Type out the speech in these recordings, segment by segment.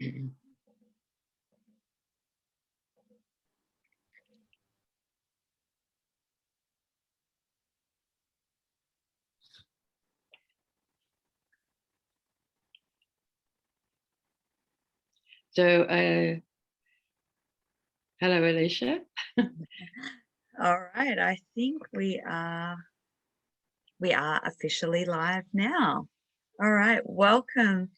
So, hello, Alicia. All right, I think we are officially live now. All right, welcome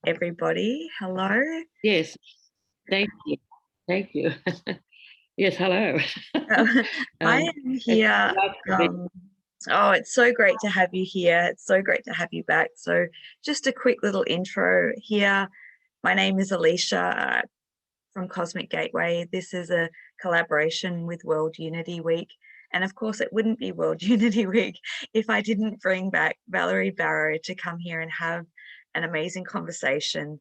everybody. Hello. Yes, thank you. Thank you. Yes, hello. I am here. Oh, it's so great to have you here. It's so great to have you back. So just a quick little intro here. My name is Alicia from Cosmic Gateway. This is a collaboration with World Unity Week. And of course, it wouldn't be World Unity Week if I didn't bring back Valerie Barrow to come here and have an amazing conversation.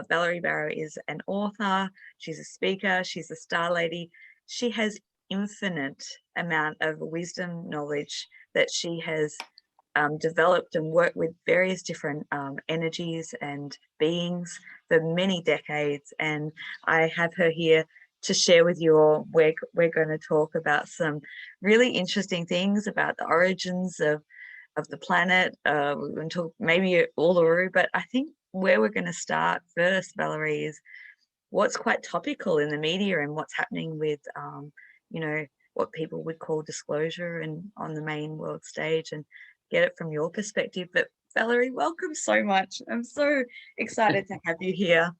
Valerie Barrow is an author, she's a speaker, she's a star lady. She has infinite amount of wisdom, knowledge that she has developed and worked with various different energies and beings for many decades. And I have her here to share with you all. We're going to talk about some really interesting things about the origins of the planet. We're going to talk maybe Uluru, but I think where we're going to start first, Valerie, is what's quite topical in the media and what's happening with, you know, what people would call disclosure and on the main world stage, and get it from your perspective. But Valerie, welcome so much. I'm so excited to have you here.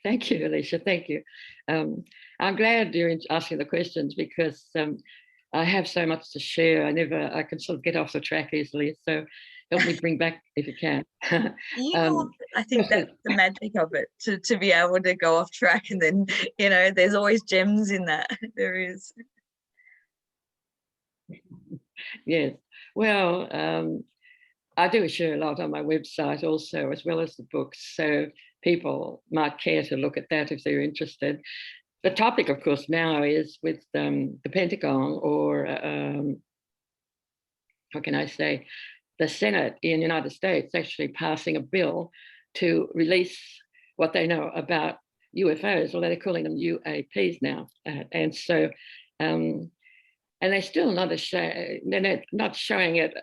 Thank you, Alicia. Thank you. I'm glad you're asking the questions because I have so much to share. I can sort of get off the track easily. So help me bring back if you can. I think that's the magic of it, to be able to go off track, and then, you know, there's always gems in that. There is. Yes. Well, I do share a lot on my website also, as well as the books. So people might care to look at that if they're interested. The topic, of course, now is with the Pentagon, or how can I say, the Senate in the United States actually passing a bill to release what they know about UFOs, although they're calling them UAPs now. And so, and they're still not they're not showing it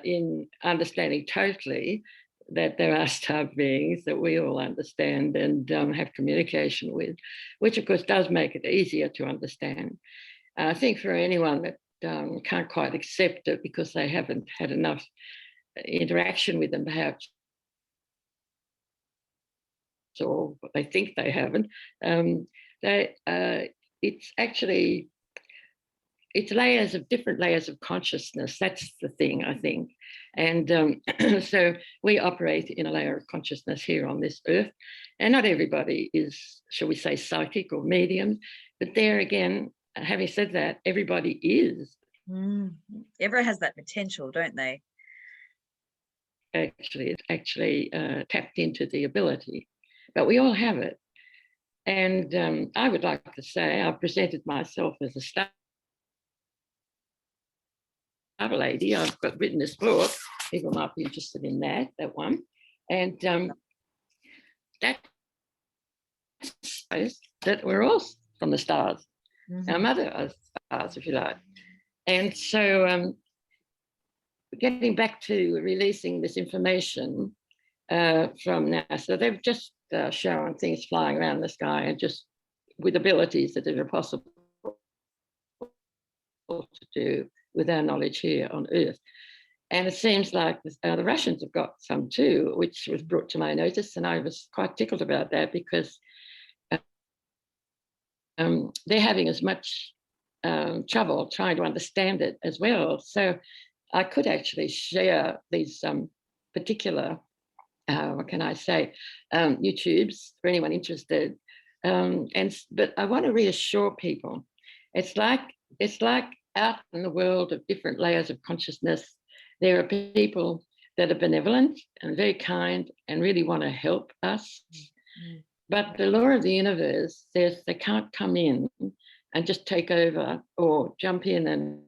in understanding totally that there are star beings that we all understand and have communication with, which of course does make it easier to understand. I think for anyone that can't quite accept it because they haven't had enough interaction with them, perhaps, or they think they haven't, it's actually, it's different layers of consciousness. That's the thing, I think. And so we operate in a layer of consciousness here on this earth, and not everybody is, shall we say, psychic or medium, but there again, having said that, everybody is. Everyone has that potential, don't they? It's actually tapped into the ability, but we all have it. And I would like to say I've presented myself as a star lady. I've written this book. People might be interested in that one. And that shows that we're all from the stars. Our mother are stars, if you like. And so getting back to releasing this information from NASA, they've just shown things flying around the sky and just with abilities that are possible to do with our knowledge here on Earth. And it seems like the Russians have got some too, which was brought to my notice, and I was quite tickled about that because they're having as much trouble trying to understand it as well. So I could actually share these particular, what can I say, YouTubes for anyone interested. But I want to reassure people, it's like out in the world of different layers of consciousness, there are people that are benevolent and very kind and really want to help us. But the law of the universe says they can't come in and just take over or jump in and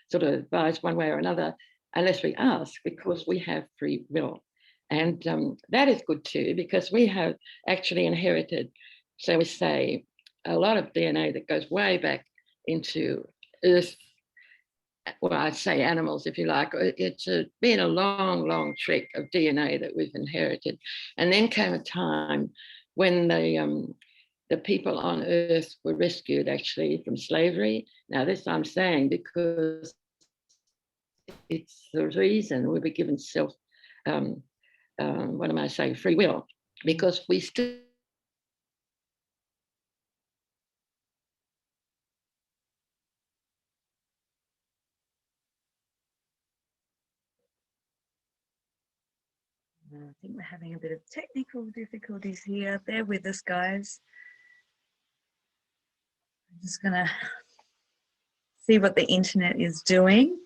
sort of advise one way or another. unless we ask, because we have free will. And that is good too, because we have actually inherited, so we say, a lot of DNA that goes way back into Earth. Well, I'd say animals, if you like. It's been a long, long trek of DNA that we've inherited. And then came a time when the people on Earth were rescued actually from slavery. Now, this I'm saying because it's the reason we were given what am I saying, free will, because we still I think we're having a bit of technical difficulties here. Bear with us, guys. I'm just going to see what the internet is doing.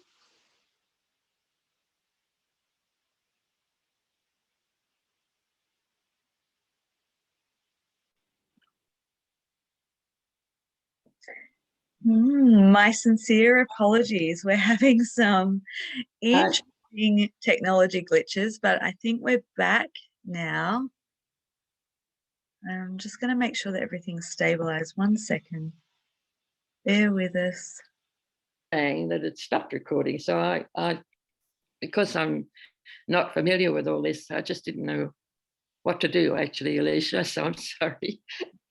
My sincere apologies. We're having some interesting technology glitches, but I think we're back now. I'm just going to make sure that everything's stabilized. 1 second. Bear with us. Saying that it stopped recording. So I because I'm not familiar with all this, I just didn't know what to do, actually, Alicia. So I'm sorry.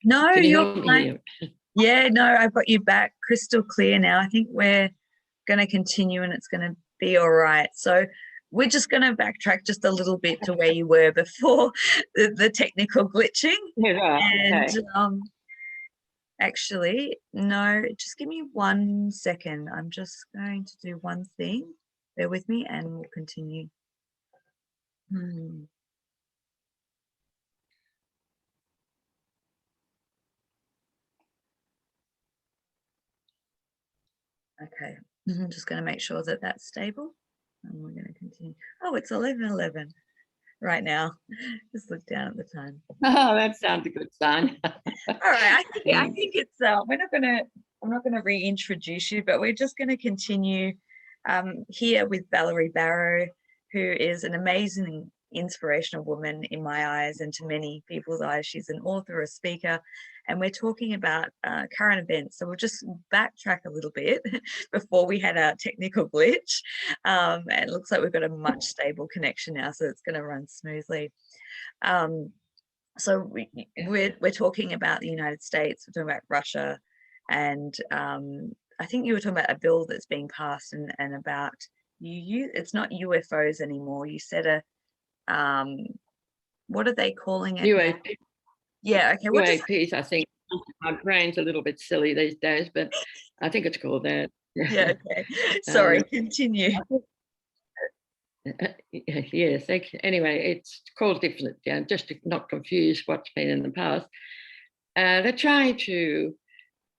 No, you're fine. Yeah, no, I've got you back crystal clear now. I think we're going to continue and it's going to be all right. So we're just going to backtrack just a little bit to where you were before the technical glitching. Yeah, right, and okay. Actually, no, just give me 1 second. I'm just going to do one thing. Bear with me and we'll continue. Okay, I'm just going to make sure that that's stable and we're going to continue. Oh, it's 11:11 right now. Just look down at the time. Oh, that sounds a good sign. All right, I think it's I'm not gonna reintroduce you, but we're just going to continue here with Valerie Barrow, who is an amazing, inspirational woman in my eyes and to many people's eyes. She's an author, a speaker, and we're talking about current events. So we'll just backtrack a little bit before we had a technical glitch. And it looks like we've got a much stable connection now, so it's going to run smoothly. So we're talking about the United States, we're talking about Russia, and I think you were talking about a bill that's being passed and about it's not UFOs anymore. You said what are they calling it? UAP. Yeah, okay. UAPs, I think. My brain's a little bit silly these days, but I think it's called that. Yeah, okay. Sorry, continue. Yes, anyway, it's called different, just to not confuse what's been in the past. They're trying to,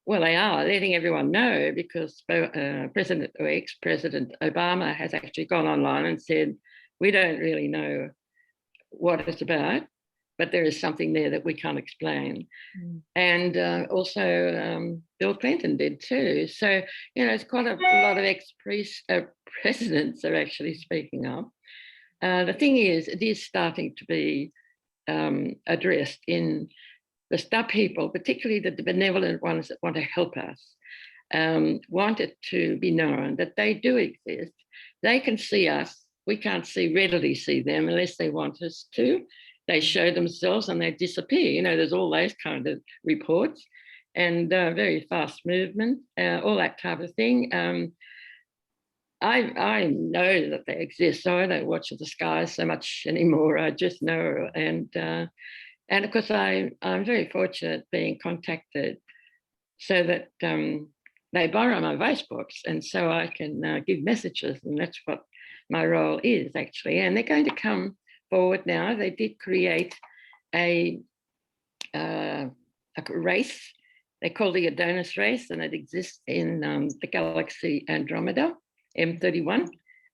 well, they are letting everyone know, because President or ex-President Obama has actually gone online and said, we don't really know what it's about, but there is something there that we can't explain. And also Bill Clinton did too. So, it's quite a lot of ex-presidents are actually speaking up. The thing is, it is starting to be addressed in the star people, particularly the benevolent ones that want to help us, want it to be known that they do exist. They can see us. We can't readily see them unless they want us to. They show themselves and they disappear. There's all those kind of reports, and very fast movement, all that type of thing. I know that they exist, so I don't watch the skies so much anymore. I just know, and of course I'm very fortunate being contacted, so that they borrow my voice box, and so I can give messages, and that's what my role is actually. And they're going to come forward now. They did create a race. They call the Adonis Race, and it exists in the galaxy Andromeda, M31,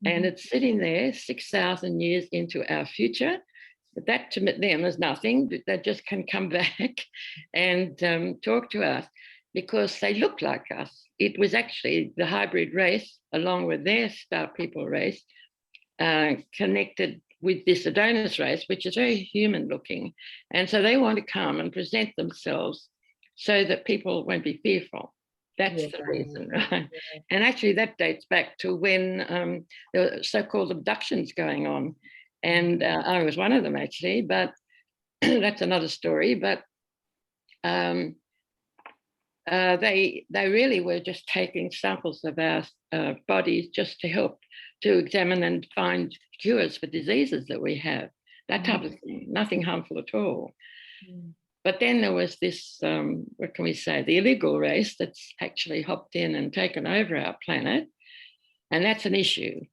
and it's sitting there 6,000 years into our future. But that to them is nothing. They just can come back and talk to us, because they look like us. It was actually the hybrid race, along with their star people race, connected with this Adonis race, which is very human looking. And so they want to come and present themselves so that people won't be fearful. That's the reason, right? Yeah. And actually that dates back to when there were so-called abductions going on. And I was one of them actually, but that's another story. But they really were just taking samples of our bodies just to help to examine and find cures for diseases that we have, that type of thing, nothing harmful at all. But then there was this, what can we say, the illegal race that's actually hopped in and taken over our planet. And that's an issue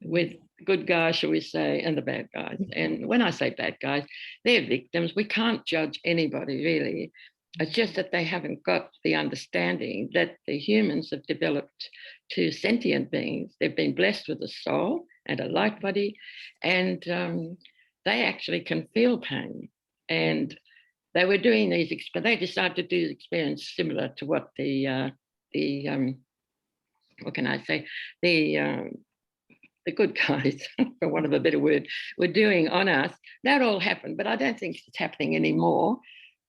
with the good guys, shall we say, and the bad guys. And when I say bad guys, they're victims. We can't judge anybody, really. It's just that they haven't got the understanding that the humans have developed to sentient beings. They've been blessed with a soul and a light body, and they actually can feel pain. And they were doing these, they decided to do experiments similar to what the what can I say, the good guys, for want of a better word, were doing on us. That all happened, but I don't think it's happening anymore.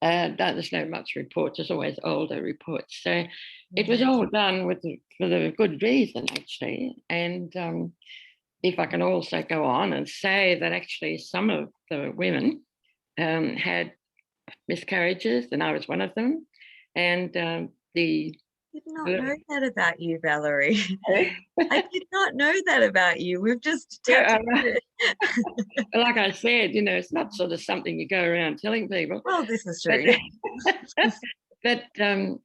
There's no much reports, there's always older reports. So it was all done for the good reason, actually. And if I can also go on and say that actually some of the women had miscarriages, and I was one of them. And I did not know that about you, Valerie. I did not know that about you. We've just like I said, you know, it's not sort of something you go around telling people. Well, this is true. But the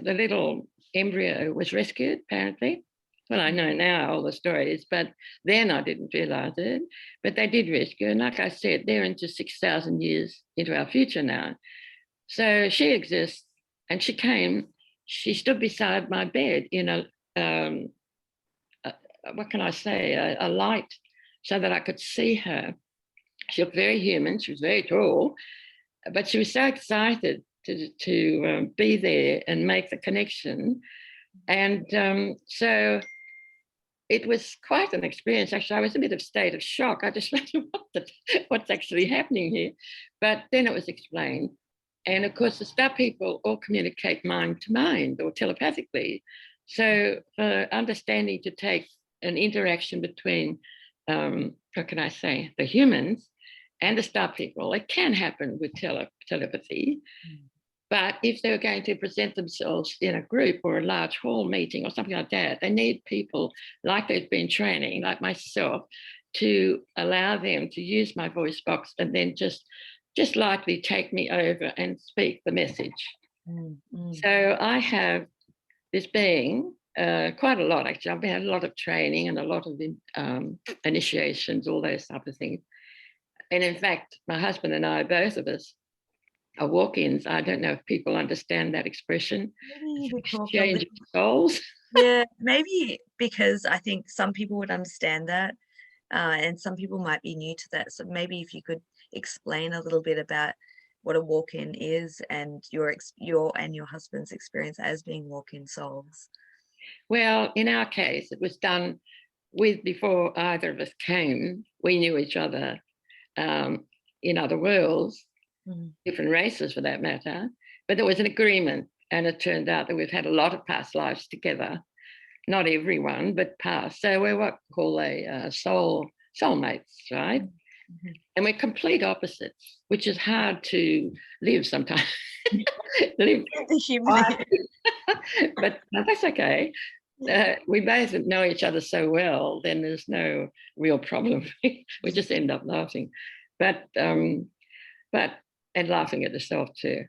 little embryo was rescued, apparently. Well, I know now all the stories, but then I didn't realize it. But they did rescue, and like I said, they're into 6,000 years into our future now. So she exists, and she came. She stood beside my bed in what can I say, a light, so that I could see her. She looked very human. She was very tall, but she was so excited to be there and make the connection. And so it was quite an experience. Actually, I was in a bit of state of shock. I just wondered what's actually happening here. But then it was explained. And of course, the star people all communicate mind to mind or telepathically. So for understanding to take an interaction between, what can I say, the humans and the star people, it can happen with telepathy. But if they're going to present themselves in a group or a large hall meeting or something like that, they need people like they've been training, like myself, to allow them to use my voice box and then just lightly take me over and speak the message. So I have this being, quite a lot actually. I've had a lot of training and a lot of initiations, all those type of things. And in fact, my husband and I, both of us, are walk-ins. I don't know if people understand that expression. Exchange of souls. Yeah, maybe because I think some people would understand that, and some people might be new to that. So maybe if you could explain a little bit about what a walk-in is and your and your husband's experience as being walk-in souls. Well, in our case, it was done before either of us came. We knew each other in other worlds, different races for that matter, but there was an agreement, and it turned out that we've had a lot of past lives together. Not everyone, but past. So we're what we call a soulmates, right? And we're complete opposites, which is hard to live sometimes. But that's okay. We both know each other so well, then there's no real problem. We just end up laughing, but and laughing at yourself too.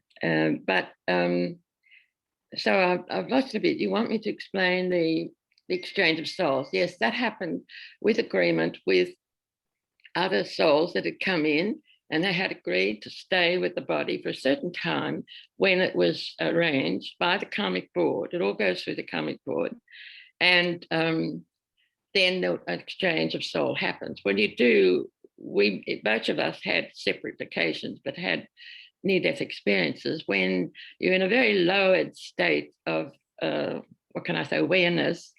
So I've lost a bit. You want me to explain the exchange of souls? Yes, that happened with agreement with other souls that had come in, and they had agreed to stay with the body for a certain time when it was arranged by the karmic board. It all goes through the karmic board. And then the exchange of soul happens. When you do, both of us had separate occasions, but had near-death experiences when you're in a very lowered state of what can I say, awareness.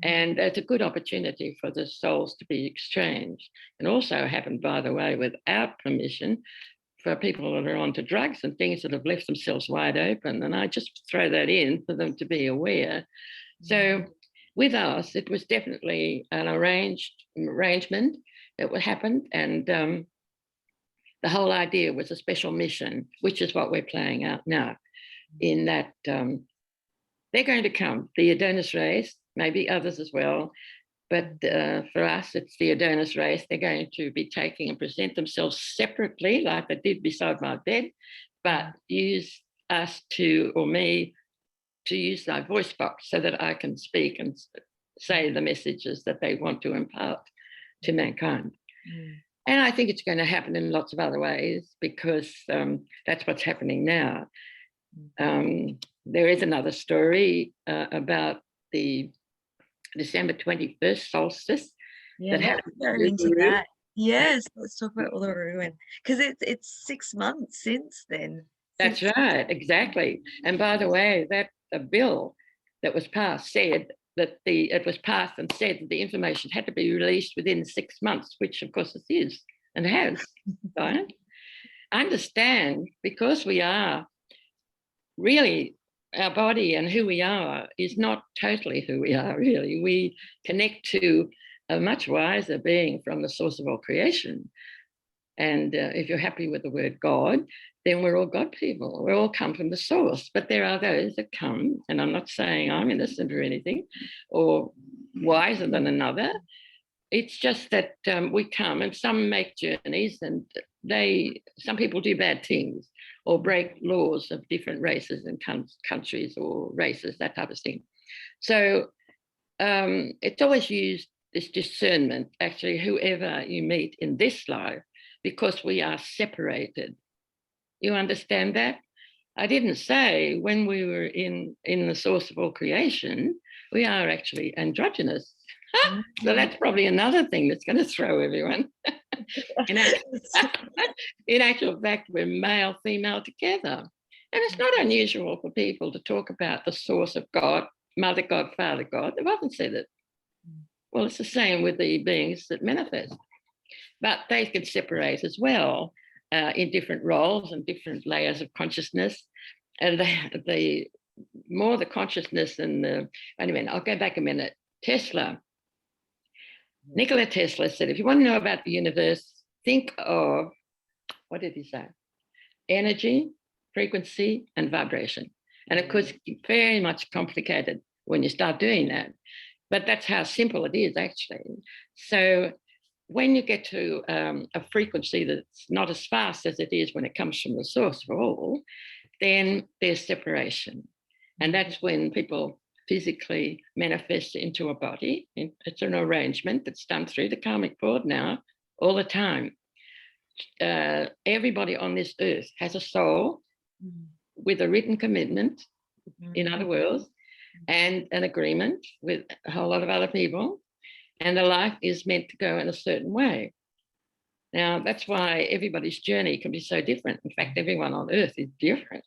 And it's a good opportunity for the souls to be exchanged. And also happened, by the way, without permission, for people that are onto drugs and things that have left themselves wide open. And I just throw that in for them to be aware. So with us, it was definitely an arrangement that happened. And the whole idea was a special mission, which is what we're playing out now, in that they're going to come, the Adonis Race, maybe others as well. But for us, it's the Adonis Race. They're going to be taking and present themselves separately, like they did beside my bed, but use us or me to use my voice box so that I can speak and say the messages that they want to impart to mankind. And I think it's going to happen in lots of other ways, because that's what's happening now. There is another story about the December 21st solstice. Yeah, let's go into that. Yes, let's talk about Uluru, and because it's 6 months since then. That's right, exactly. And by the way, that a bill that was passed said that it was passed and said that the information had to be released within 6 months, which of course it is and has. Right? I understand, because we are really, our body and who we are is not totally who we are, really. We connect to a much wiser being from the source of all creation. And if you're happy with the word God, then we're all God people. We all come from the source. But there are those that come, and I'm not saying I'm innocent or anything, or wiser than another. It's just that we come, and some make journeys, and some people do bad things or break laws of different races and countries or races, that type of thing. So it's always used, this discernment, actually, whoever you meet in this life, because we are separated. You understand that? I didn't say when we were in the source of all creation, we are actually androgynous. So that's probably another thing that's going to throw everyone. In actual fact, we're male, female together. And it's not unusual for people to talk about the source of God, Mother God, Father God. They've often said it. Well, it's the same with the beings that manifest. But they can separate as well in different roles and different layers of consciousness. And the more the consciousness and wait a minute, I'll go back a minute. Nikola Tesla said, if you want to know about the universe, think of, what did he say? Energy, frequency, and vibration. And of course, very much complicated when you start doing that. But that's how simple it is, actually. So when you get to a frequency that's not as fast as it is when it comes from the source of all, then there's separation. And that's when people physically manifest into a body. It's an arrangement that's done through the karmic board now, all the time. Everybody on this earth has a soul with a written commitment, in other words, and an agreement with a whole lot of other people. And the life is meant to go in a certain way. Now, that's why everybody's journey can be so different. In fact, everyone on earth is different.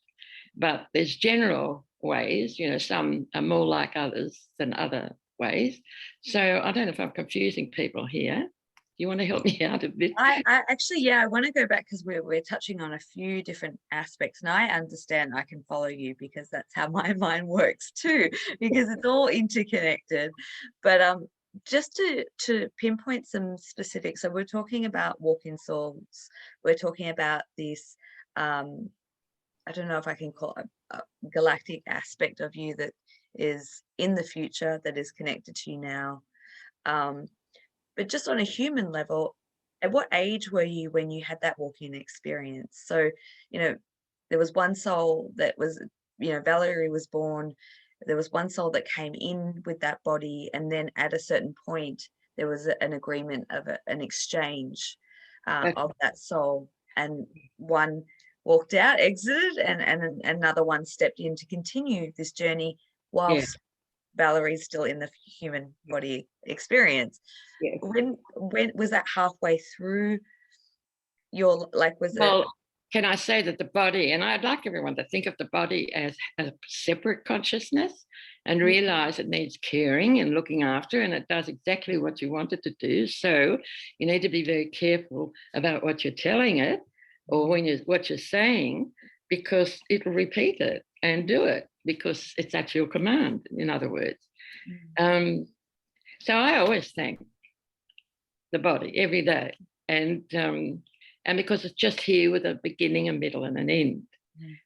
But there's general ways, some are more like others than other ways. So I don't know if I'm confusing people here. Do you want to help me out a bit? I actually, I want to go back, because we're touching on a few different aspects, and I understand, I can follow you, because that's how my mind works too, because it's all interconnected. But just to pinpoint some specifics, so we're talking about walk-in souls, we're talking about this I don't know if I can call it a galactic aspect of you that is in the future, that is connected to you now. But just on a human level, at what age were you when you had that walk-in experience? So, there was one soul that was, Valerie was born. There was one soul that came in with that body. And then at a certain point, there was an agreement of an exchange of that soul. And one walked out, exited, and another one stepped in to continue this journey whilst Valerie's still in the human body experience. When was that halfway through your, was it? can I say that the body, and I'd like everyone to think of the body as a separate consciousness and realize it needs caring and looking after, and it does exactly what you want it to do. So you need to be very careful about what you're telling it or what you're saying, because it'll repeat it and do it because it's at your command, in other words. So I always thank the body every day. And because it's just here with a beginning, a middle, and an end.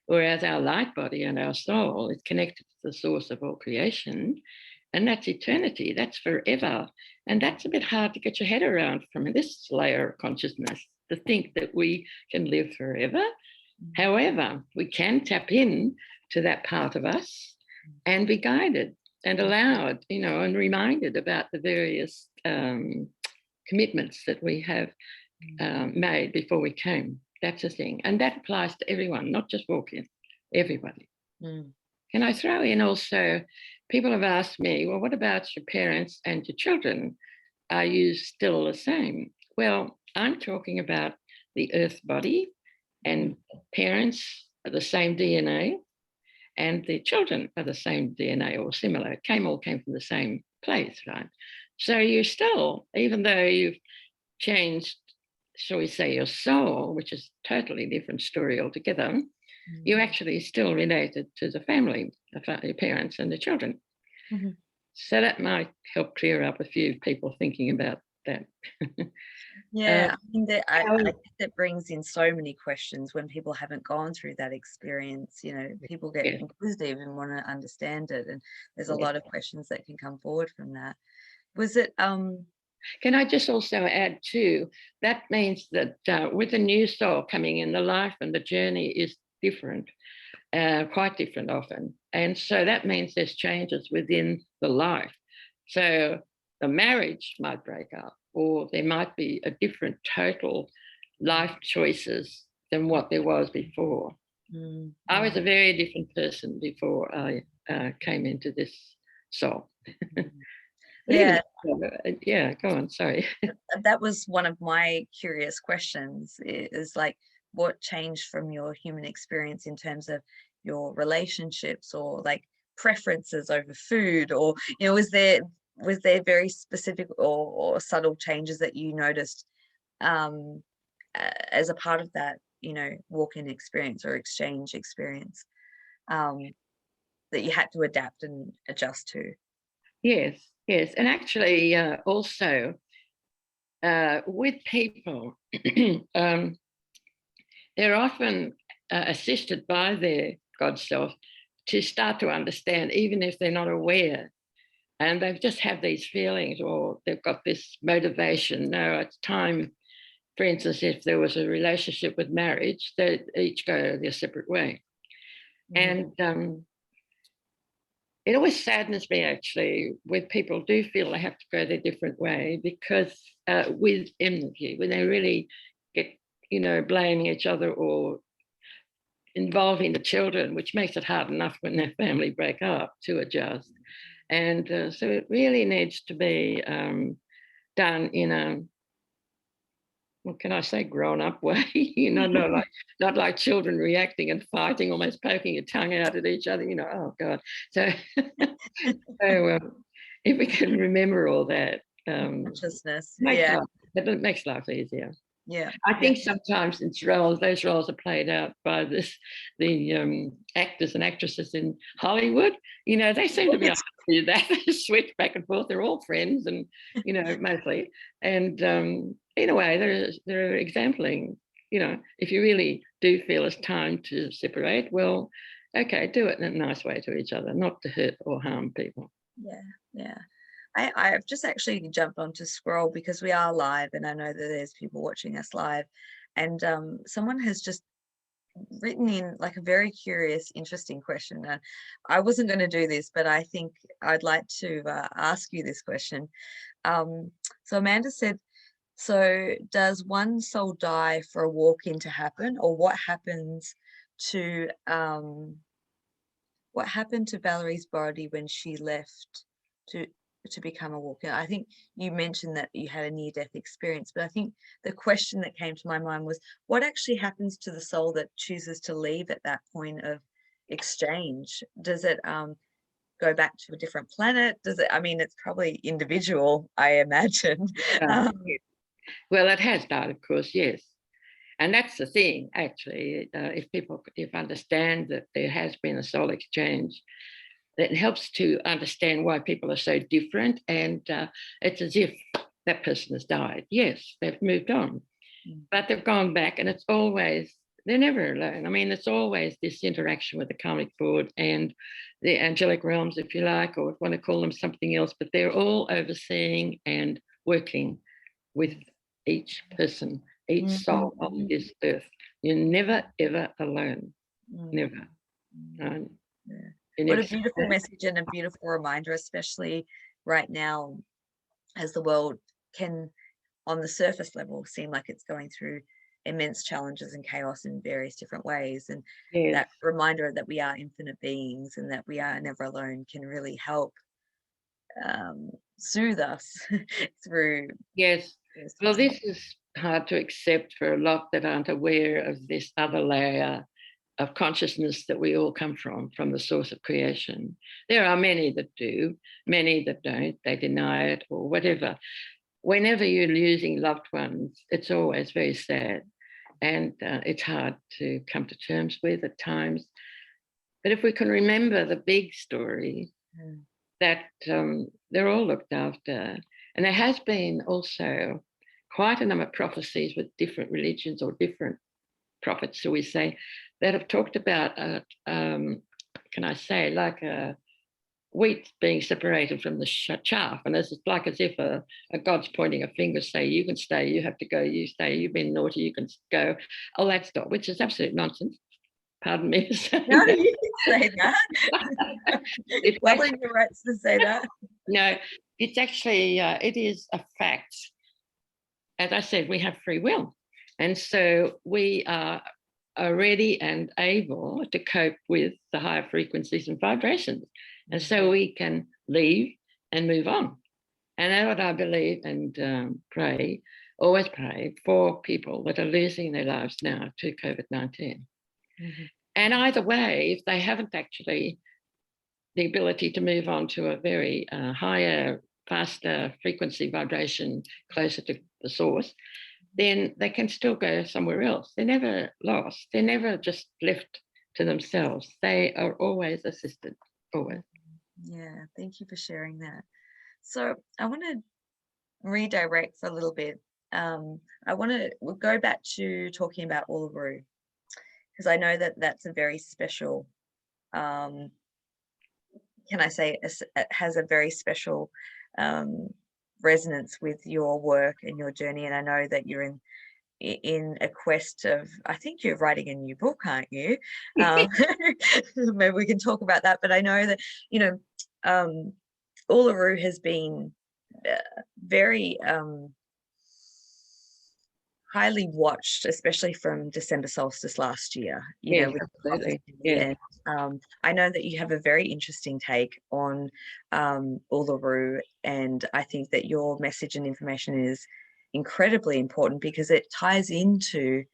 Whereas our light body and our soul is connected to the source of all creation, and that's eternity, that's forever. And that's a bit hard to get your head around from this layer of consciousness, to think that we can live forever. However, we can tap in to that part of us and be guided and allowed, and reminded about the various commitments that we have made before we came. That's the thing. And that applies to everyone, not just walk-in, everybody. Can I throw in also, people have asked me, well, what about your parents and your children? Are you still the same? Well, I'm talking about the earth body, and parents are the same DNA, and the children are the same DNA or similar. All came from the same place, right? So you still, even though you've changed, shall we say, your soul, which is a totally different story altogether, you're actually still related to the family, your parents and the children. So that might help clear up a few people thinking about that. Yeah, I think that I think that brings in so many questions when people haven't gone through that experience. People get inquisitive and want to understand it, and there's a lot of questions that can come forward from that. Was it Can I just also add too, that means that with a new soul coming in, the life and the journey is different, quite different often. And so that means there's changes within the life. So the marriage might break up, or there might be a different total life choices than what there was before. I was a very different person before I came into this soul. Yeah, go on, sorry. That was one of my curious questions, is like, what changed from your human experience in terms of your relationships, or like preferences over food, or was there very specific or subtle changes that you noticed as a part of that walk-in experience or exchange experience, that you had to adapt and adjust to? Yes. And actually, also with people, they're often assisted by their God self to start to understand, even if they're not aware. And they just have these feelings, or they've got this motivation. No, it's time. For instance, if there was a relationship with marriage, they each go their separate way. And it always saddens me, actually, when people do feel they have to go their different way, because with enmity, when they really get, blaming each other or involving the children, which makes it hard enough when their family break up to adjust. And so it really needs to be done in a, what can I say, grown-up way, not like children reacting and fighting, almost poking your tongue out at each other, oh God. So, if we can remember all that, consciousness, it makes life easier. Yeah, I think sometimes those roles are played out by the actors and actresses in Hollywood. They seem to be able to do that. They switch back and forth. They're all friends, and mostly. And in a way, they're exempling. If you really do feel it's time to separate, well, okay, do it in a nice way to each other, not to hurt or harm people. Yeah. I've just actually jumped onto Scroll because we are live, and I know that there's people watching us live, and someone has just written in like a very curious, interesting question. I wasn't going to do this, but I think I'd like to ask you this question. So Amanda said, so does one soul die for a walk-in to happen, or what happened to Valerie's body when she left to become a walker? I think you mentioned that you had a near-death experience, but I think the question that came to my mind was, what actually happens to the soul that chooses to leave at that point of exchange? Does it go back to a different planet? Does it, I mean, it's probably individual, I imagine. Well, it has died, of course, yes. And that's the thing, actually. If people understand that there has been a soul exchange, that helps to understand why people are so different. And it's as if that person has died. Yes, they've moved on, but they've gone back, and it's always, they're never alone. I mean, it's always this interaction with the karmic board and the angelic realms, if you like, or if you want to call them something else, but they're all overseeing and working with each person, each soul on this earth. You're never, ever alone. Never. What a beautiful message and a beautiful reminder, especially right now, as the world can, on the surface level, seem like it's going through immense challenges and chaos in various different ways. And that reminder that we are infinite beings and that we are never alone can really help soothe us through. Yes. Well, this is hard to accept for a lot that aren't aware of this other layer of consciousness that we all come from the source of creation. There are many that do, many that don't, they deny it or whatever. Whenever you're losing loved ones, it's always very sad, and it's hard to come to terms with at times. But if we can remember the big story, that they're all looked after, and there has been also quite a number of prophecies with different religions or different prophets, so we say, that have talked about, can I say, like a wheat being separated from the chaff, and it's like as if a God's pointing a finger, say, you can stay, you have to go, you stay, you've been naughty, you can go. Oh, that's not, which is absolute nonsense. Pardon me for saying no, that. you can say that. It's well in your rights to say that. No, it's actually, it is a fact. As I said, we have free will. And so we are ready and able to cope with the higher frequencies and vibrations. And so we can leave and move on. And that's what I believe and pray, always pray for people that are losing their lives now to COVID-19. And either way, if they haven't actually the ability to move on to a very higher, faster frequency vibration closer to the source, then they can still go somewhere else. They're never lost. They're never just left to themselves. They are always assisted, always. Yeah, thank you for sharing that. So I want to redirect for a little bit. We'll go back to talking about Uluru, because I know that that's a very special, can I say, it has a very special resonance with your work and your journey. And I know that you're in a quest of, I think you're writing a new book, aren't you? Maybe we can talk about that. But I know that, Uluru has been very highly watched, especially from December solstice last year. Absolutely. Yeah. And, I know that you have a very interesting take on Uluru, and I think that your message and information is incredibly important because it ties into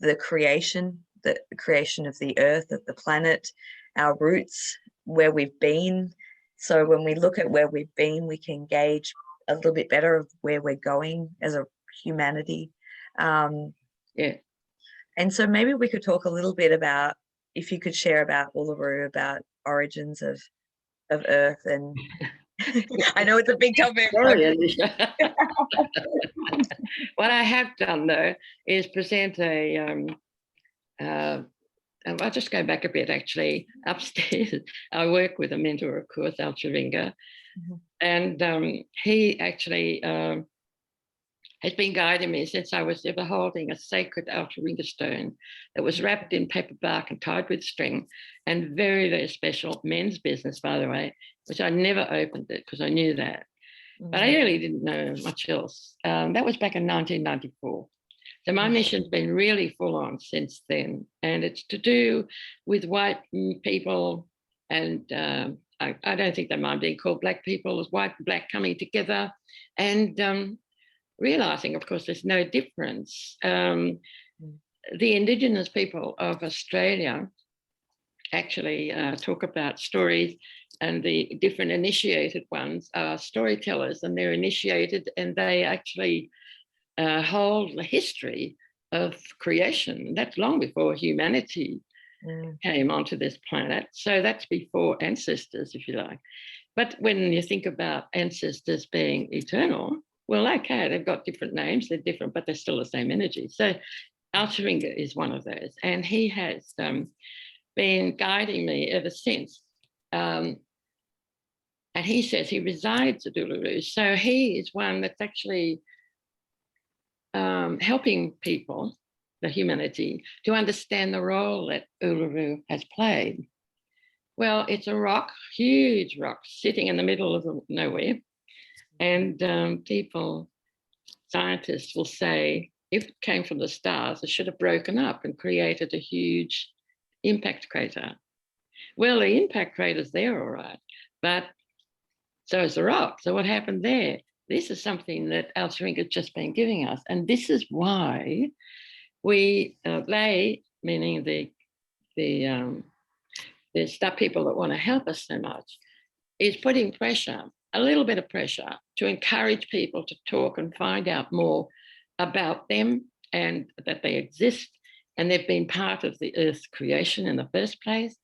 the creation of the earth, of the planet, our roots, where we've been. So when we look at where we've been, we can gauge a little bit better of where we're going as a humanity. And so maybe we could talk a little bit about, if you could share about Uluru, about origins of Earth. And I know it's a big topic. What I have done, though, is present I'll just go back a bit, actually. Upstairs, I work with a mentor, of course, Al Chavinga, and he actually has been guiding me since I was ever holding a sacred Al Chavinga stone that was wrapped in paper bark and tied with string, and very, very special, men's business, by the way, which I never opened it because I knew that. But I really didn't know much else. That was back in 1994. So my mission's been really full on since then. And it's to do with white people and I don't think they mind being called black people, as white and black coming together and realizing, of course, there's no difference. The Indigenous people of Australia actually talk about stories, and the different initiated ones are storytellers, and they're initiated and they actually hold the history of creation. That's long before humanity came onto this planet. So that's before ancestors, if you like. But when you think about ancestors being eternal, well, okay, they've got different names, they're different, but they're still the same energy. So Alteringa is one of those, and he has been guiding me ever since. And he says he resides at Uluru. So he is one that's actually helping people, the humanity, to understand the role that Uluru has played. Well, it's a rock, huge rock, sitting in the middle of nowhere. And people, scientists will say, if it came from the stars, it should have broken up and created a huge impact crater. Well, the impact crater's there, all right, but so is the rock. So what happened there? This is something that Alteringa has just been giving us. And this is why they, meaning the stuff people that want to help us so much, is putting pressure, a little bit of pressure, to encourage people to talk and find out more about them and that they exist. And they've been part of the Earth's creation in the first place.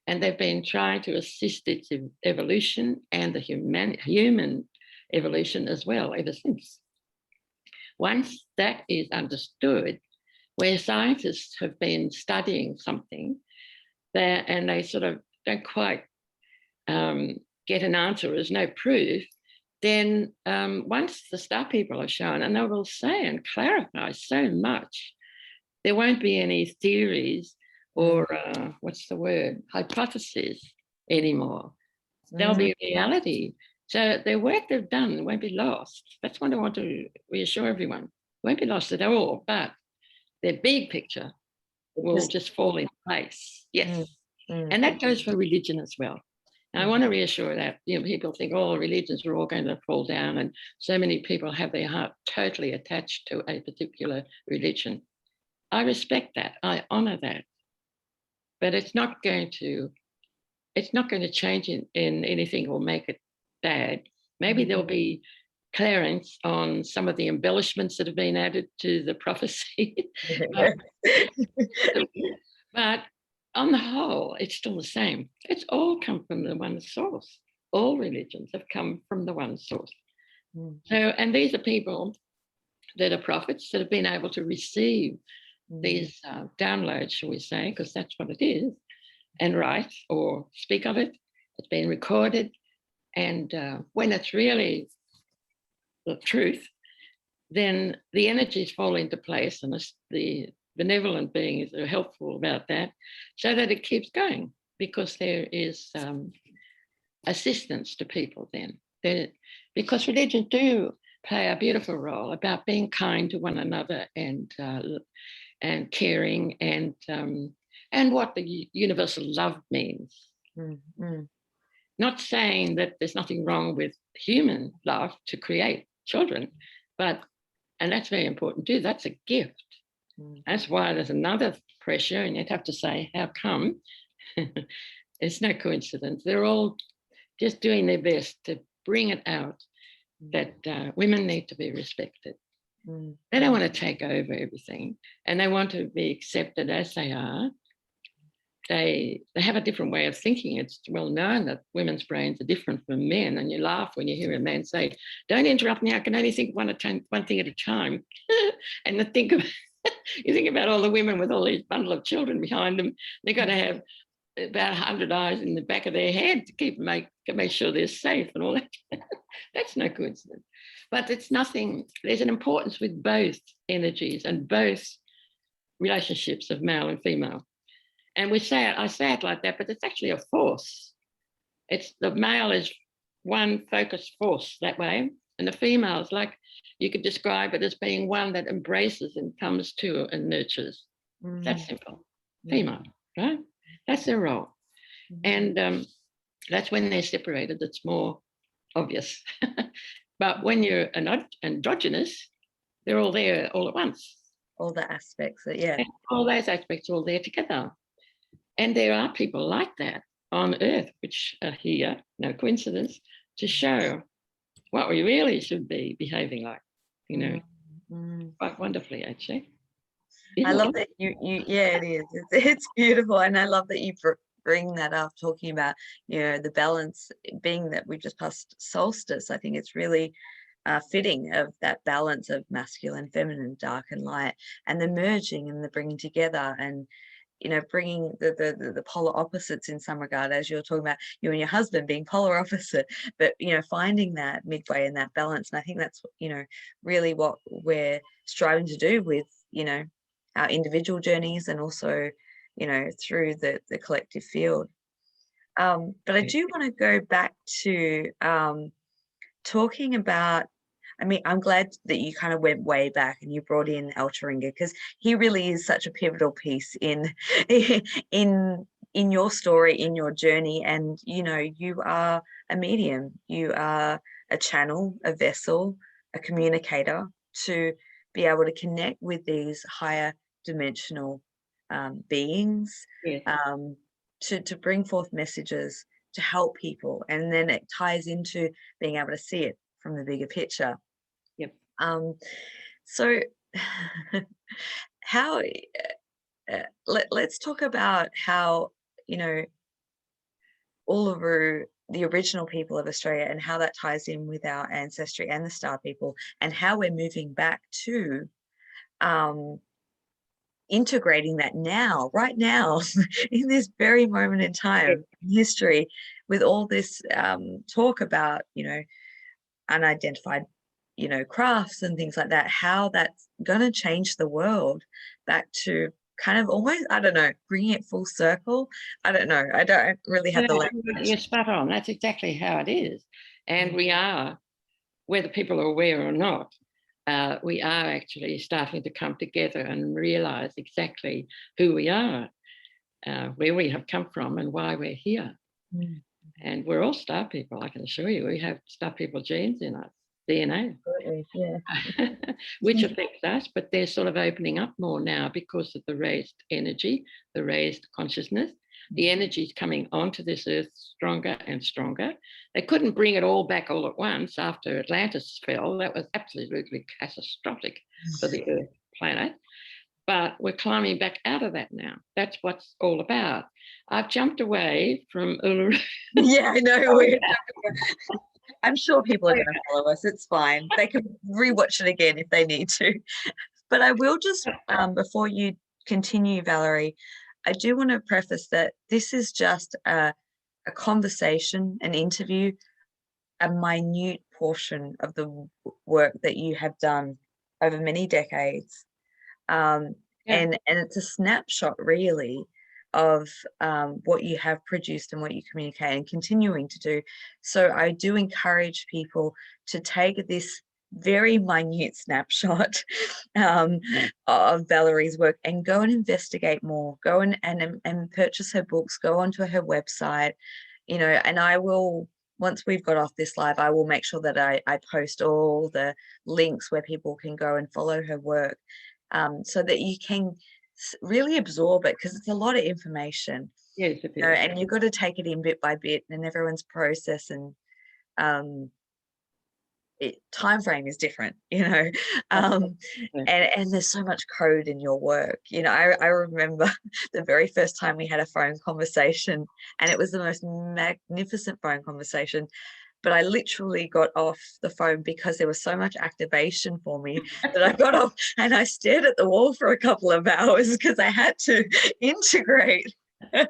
And they've been trying to assist its evolution and the human evolution as well ever since. Once that is understood, where scientists have been studying something there and they sort of don't quite get an answer, there's no proof, then once the star people are shown, and they will say and clarify so much, there won't be any theories or hypotheses anymore. There'll be reality. So the work they've done won't be lost. That's what I want to reassure everyone. It won't be lost at all, but their big picture will just fall in place. Yes. And that goes for religion as well. And I want to reassure that, people think, religions are all going to fall down, and so many people have their heart totally attached to a particular religion. I respect that. I honor that. But it's not going to change in anything or make it bad. Maybe there'll be clearance on some of the embellishments that have been added to the prophecy. But on the whole, it's still the same. It's all come from the one source. All religions have come from the one source. So, and these are people that are prophets that have been able to receive these downloads, shall we say, because that's what it is, and write or speak of it. It's been recorded. And when it's really the truth, then the energies fall into place, and the benevolent beings are helpful about that, so that it keeps going, because there is assistance to people then. Because religions do play a beautiful role about being kind to one another and caring and what the universal love means. Not saying that there's nothing wrong with human love to create children, and that's very important too. That's a gift. That's why there's another pressure, and you'd have to say, how come? It's no coincidence. They're all just doing their best to bring it out that women need to be respected. They don't want to take over everything, and they want to be accepted as they are. They have a different way of thinking. It's well known that women's brains are different from men, and you laugh when you hear a man say, "Don't interrupt me, I can only think one thing at a time." And you think about all the women with all these bundle of children behind them. They've got to have about 100 eyes in the back of their head to make sure they're safe and all that. That's no coincidence. But it's nothing. There's an importance with both energies and both relationships of male and female. And I say it like that, but it's actually a force. It's the male is one focused force that way, and the female is like, you could describe it as being one that embraces and comes to and nurtures. That's simple. Female, right? That's their role. And That's when they're separated, it's more obvious. But when you're androgynous, they're all there all at once. All the aspects that, yeah. And all those aspects are all there together. And there are people like that on Earth, which are here, no coincidence, to show what we really should be behaving like, you know, quite wonderfully, actually. I love that you yeah, it is. It's beautiful. And I love that you bring that up, talking about, you know, the balance, being that we just passed solstice. I think it's really fitting of that balance of masculine, feminine, dark and light, and the merging and the bringing together, and you know, bringing the polar opposites in some regard, as you're talking about you and your husband being polar opposite, but you know, finding that midway and that balance. And I think that's, you know, really what we're striving to do with, you know, our individual journeys, and also, you know, through the collective field. But I do want to go back to talking about, I mean, I'm glad that you kind of went way back and you brought in El Chiringa, because he really is such a pivotal piece in in your story, in your journey. And you know, you are a medium, you are a channel, a vessel, a communicator, to be able to connect with these higher dimensional beings, Yes. to bring forth messages to help people. And then it ties into being able to see it from the bigger picture. Yep. So how let's talk about how, you know, Uluru, the original people of Australia, and how that ties in with our ancestry and the star people, and how we're moving back to integrating that now, right now, in this very moment in time in history, with all this talk about, you know, unidentified, you know, crafts and things like that, how that's going to change the world back to kind of almost, I don't know, bringing it full circle. I don't know. I don't really have the language. You're spot on. That's exactly how it is. And we are, whether people are aware or not, we are actually starting to come together and realize exactly who we are, where we have come from and why we're here. And we're all star people, I can assure you. We have star people genes in us, DNA, which affects us, but they're sort of opening up more now because of the raised energy, the raised consciousness. The energy is coming onto this earth stronger and stronger. They couldn't bring it all back all at once after Atlantis fell. That was absolutely catastrophic for the earth planet. But we're climbing back out of that now. That's what's all about. I've jumped away from Uluru. Yeah, I know. I'm sure people are going to follow us. It's fine. They can rewatch it again if they need to. But I will just, before you continue, Valerie, I do want to preface that this is just a conversation, an interview, a minute portion of the work that you have done over many decades. And it's a snapshot, really, of what you have produced and what you communicate and continuing to do. So I do encourage people to take this very minute snapshot of Valerie's work and go and investigate more, go and purchase her books, go onto her website, you know. And I will, once we've got off this live, I will make sure that I post all the links where people can go and follow her work, so that you can really absorb it, because it's a lot of information. Yes, it is. You know, and you've got to take it in bit by bit, and everyone's process and time frame is different, you know. And there's so much code in your work, you know. I remember the very first time we had a phone conversation, and it was the most magnificent phone conversation, but I literally got off the phone because there was so much activation for me that I got off and I stared at the wall for a couple of hours because I had to integrate. I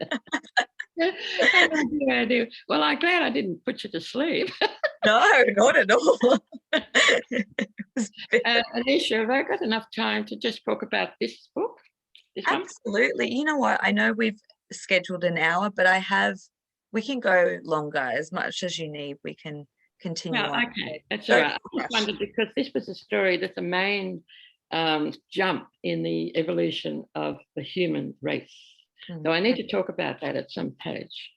do. Well, I'm glad I didn't put you to sleep. No, not at all. Alicia, have I got enough time to just talk about this book? Absolutely. You know what? I know we've scheduled an hour, but we can go longer, as much as you need. We can continue on. Okay, that's all right. I just wondered, because this was a story that's a main jump in the evolution of the human race. So I need to talk about that at some page.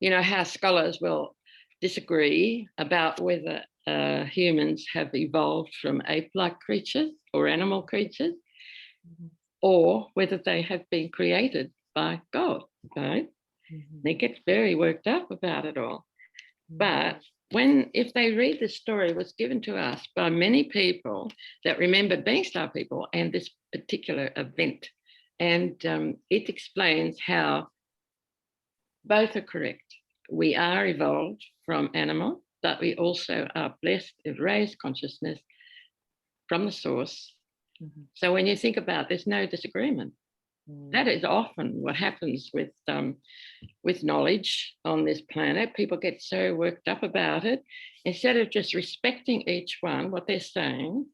you know, how scholars will disagree about whether humans have evolved from ape-like creatures or animal creatures, or whether they have been created by God, right? They get very worked up about it all. But if they read this story, it was given to us by many people that remembered being star people and this particular event. And it explains how both are correct. We are evolved from animal, but we also are blessed with raised consciousness from the source. So when you think about it, there's no disagreement. That is often what happens with knowledge on this planet. People get so worked up about it, instead of just respecting each one, what they're saying,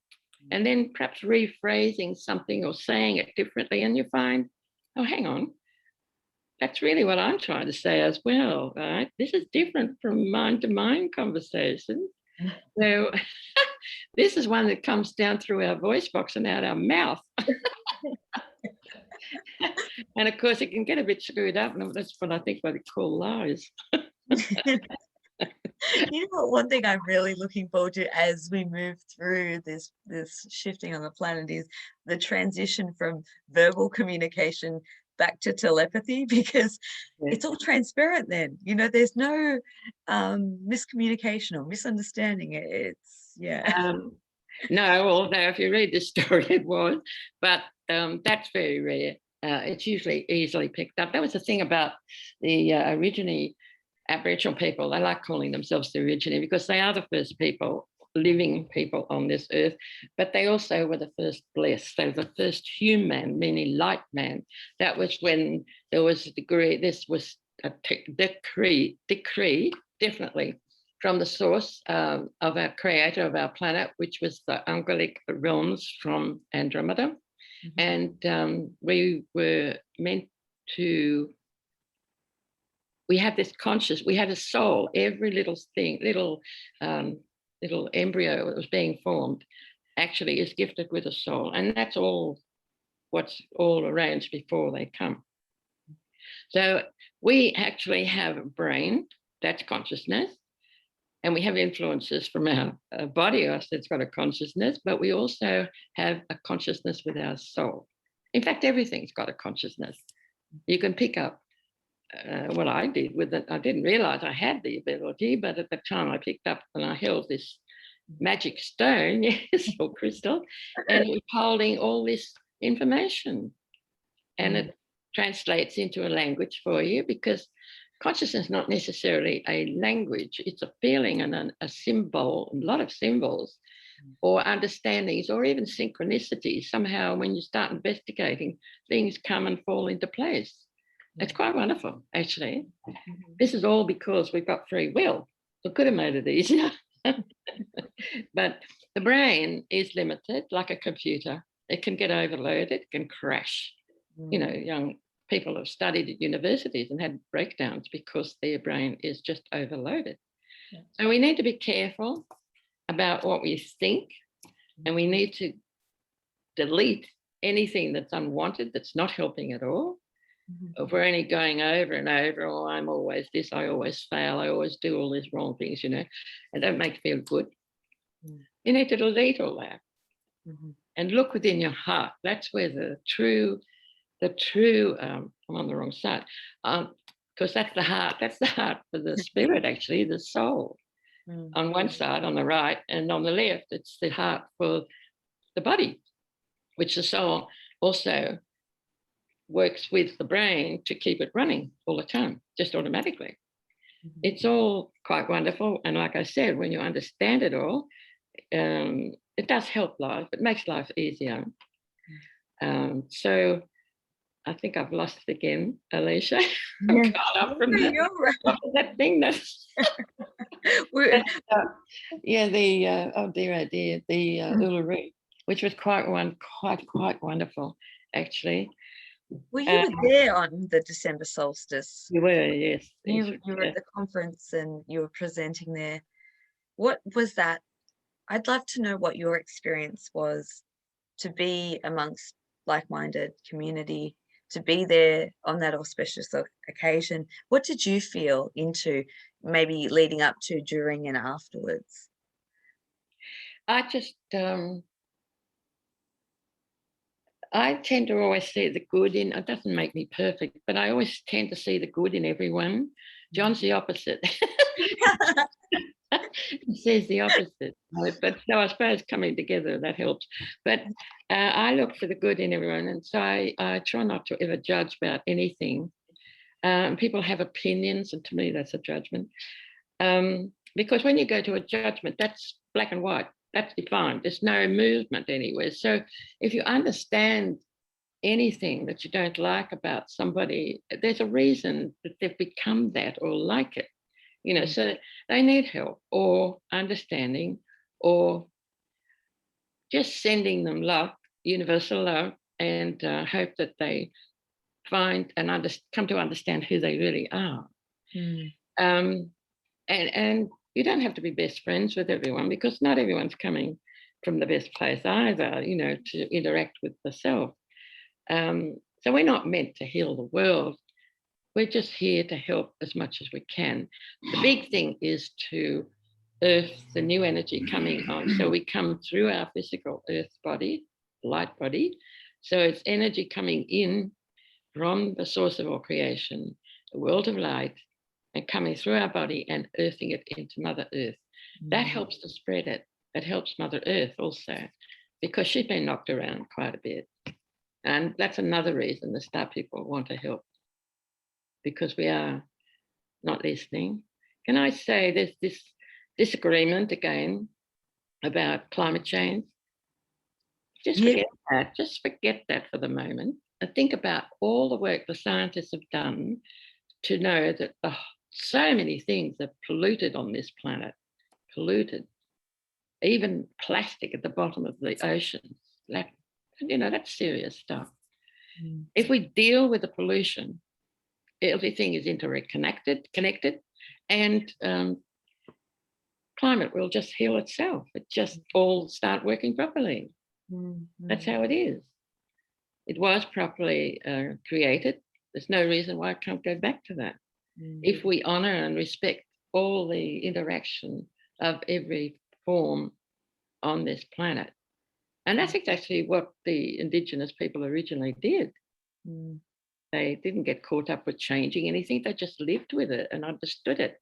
and then perhaps rephrasing something or saying it differently, and you find, oh, hang on, that's really what I'm trying to say as well, right? This is different from mind-to-mind conversations. So this is one that comes down through our voice box and out our mouth. And of course, it can get a bit screwed up, and that's what I think what they call lies. You know what, one thing I'm really looking forward to as we move through this shifting on the planet is the transition from verbal communication back to telepathy, because it's all transparent then. You know, there's no miscommunication or misunderstanding. No, although if you read the story, it was, but that's very rare. It's usually easily picked up. That was the thing about the Aborigine Aboriginal people. They like calling themselves the Aborigine because they are the first people, living people on this earth, but they also were the first blessed. They were the first human, meaning light man. That was when there was a degree, this was a decree, definitely, from the source of our creator of our planet, which was the angelic realms from Andromeda. And we were meant to, we had this conscious, we had a soul. Every little thing, little embryo that was being formed actually is gifted with a soul. And that's all what's all arranged before they come. So we actually have a brain, that's consciousness. And we have influences from our body, that's got a consciousness, but we also have a consciousness with our soul. In fact, everything's got a consciousness. You can pick up what I did with it. I didn't realize I had the ability, but at the time I picked up and I held this magic stone, yes, or crystal, and it was holding all this information. And it translates into a language for you, because consciousness is not necessarily a language. It's a feeling and a symbol, a lot of symbols or understandings or even synchronicities. Somehow when you start investigating, things come and fall into place. It's quite wonderful, actually. This is all because we've got free will. We could have made it easier. But the brain is limited, like a computer. It can get overloaded, it can crash. You know, young people have studied at universities and had breakdowns because their brain is just overloaded. So we need to be careful about what we think, and we need to delete anything that's unwanted, that's not helping at all. If we're only going over and over, oh, I'm always this, I always fail, I always do all these wrong things, you know, and don't make you feel good. You need to delete all that and look within your heart. That's where the true, I'm on the wrong side, because that's the heart for the spirit, actually, the soul. On one side, on the right, and on the left, it's the heart for the body, which the soul also works with the brain to keep it running all the time, just automatically. It's all quite wonderful. And like I said, when you understand it all, it does help life. It makes life easier. So I think I've lost it again, Alicia. I'm caught up from that thing. The Uluru, which was quite wonderful, actually. Well, you were there on the December solstice. You were, yes. You were at the conference and you were presenting there. What was that? I'd love to know what your experience was to be amongst like-minded community to be there on that auspicious occasion. What did you feel into, maybe leading up to, during, and afterwards? I just, I tend to always see the good in, it doesn't make me perfect, but I always tend to see the good in everyone. John's the opposite. He says the opposite. But so I suppose coming together, that helps. But I look for the good in everyone. And so I try not to ever judge about anything. People have opinions, and to me, that's a judgment. Because when you go to a judgment, that's black and white. That's defined. There's no movement anywhere. So if you understand anything that you don't like about somebody, there's a reason that they've become that or like it. You know, so they need help or understanding or just sending them love, universal love, and hope that they find and come to understand who they really are. And you don't have to be best friends with everyone, because not everyone's coming from the best place either, you know, to interact with the self. So we're not meant to heal the world. We're just here to help as much as we can. The big thing is to earth the new energy coming on. So we come through our physical earth body, light body. So it's energy coming in from the source of all creation, the world of light, and coming through our body and earthing it into Mother Earth. That helps to spread it. That helps Mother Earth also, because she's been knocked around quite a bit. And that's another reason the star people want to help, because we are not listening. Can I say there's this disagreement again about climate change? Just forget that. Just forget that for the moment, and think about all the work the scientists have done to know that so many things are polluted on this planet, polluted. Even plastic at the bottom of the oceans. Like, you know, that's serious stuff. If we deal with the pollution, everything is connected, and climate will just heal itself. It just all start working properly. That's how it is. It was properly created. There's no reason why it can't go back to that. If we honor and respect all the interaction of every form on this planet. And that's exactly what the Indigenous people originally did. They didn't get caught up with changing anything. They just lived with it and understood it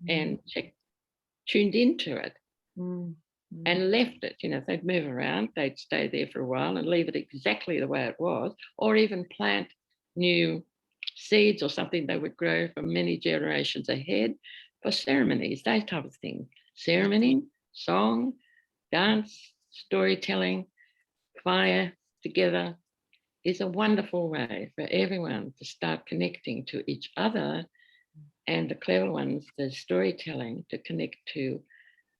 and tuned into it and left it. You know, if they'd move around, they'd stay there for a while and leave it exactly the way it was, or even plant new seeds or something they would grow for many generations ahead for ceremonies, those type of things. Ceremony, song, dance, storytelling, fire together is a wonderful way for everyone to start connecting to each other, and the clever ones, the storytelling, to connect to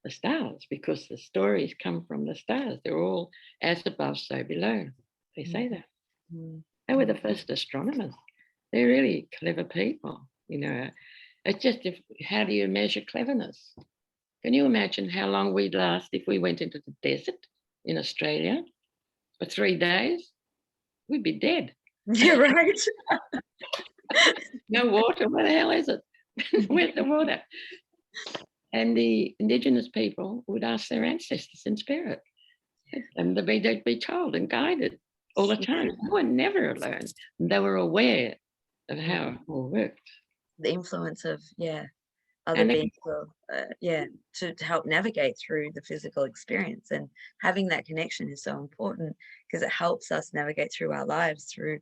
the stars, because the stories come from the stars. They're all as above, so below. They say that. They were the first astronomers. They're really clever people, you know. It's just, how do you measure cleverness? Can you imagine how long we'd last if we went into the desert in Australia for 3 days? We'd be dead. You're right. No water. Where the hell is it? Where's the water? And the Indigenous people would ask their ancestors in spirit, and they'd be told and guided all the time. They were never alone. They were aware of how it all worked. The influence of other beings, to help navigate through the physical experience, and having that connection is so important, because it helps us navigate through our lives through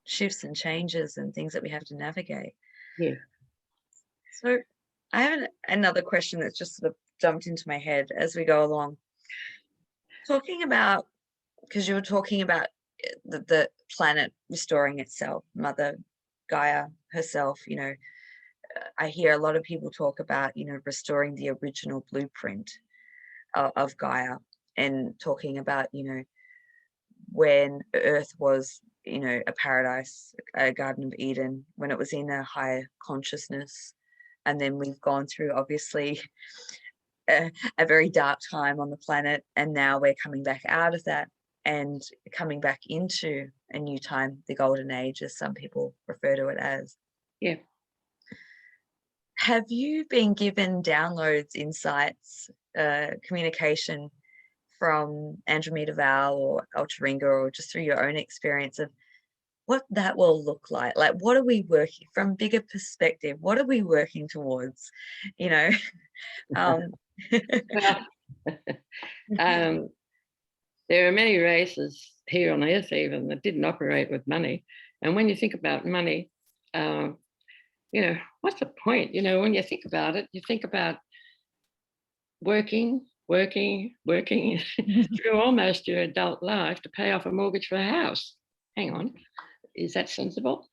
shifts and changes and things that we have to navigate. So I have another question that's just sort of jumped into my head as we go along, talking about, because you were talking about the planet restoring itself, Mother Gaia herself, you know. I hear a lot of people talk about, you know, restoring the original blueprint of Gaia, and talking about, you know, when Earth was, you know, a paradise, a Garden of Eden, when it was in a higher consciousness. And then we've gone through, obviously, a very dark time on the planet, and now we're coming back out of that. and coming back into a new time, the golden age, as some people refer to it as. Yeah. Have you been given downloads, insights, communication from Andromeda Val or Alteringa, or just through your own experience of what that will look like? Like, what are we working from bigger perspective? What are we working towards? You know, Well, there are many races here on Earth even that didn't operate with money. And when you think about money, what's the point? When you think about it, you think about working through almost your adult life to pay off a mortgage for a house. Hang on, is that sensible?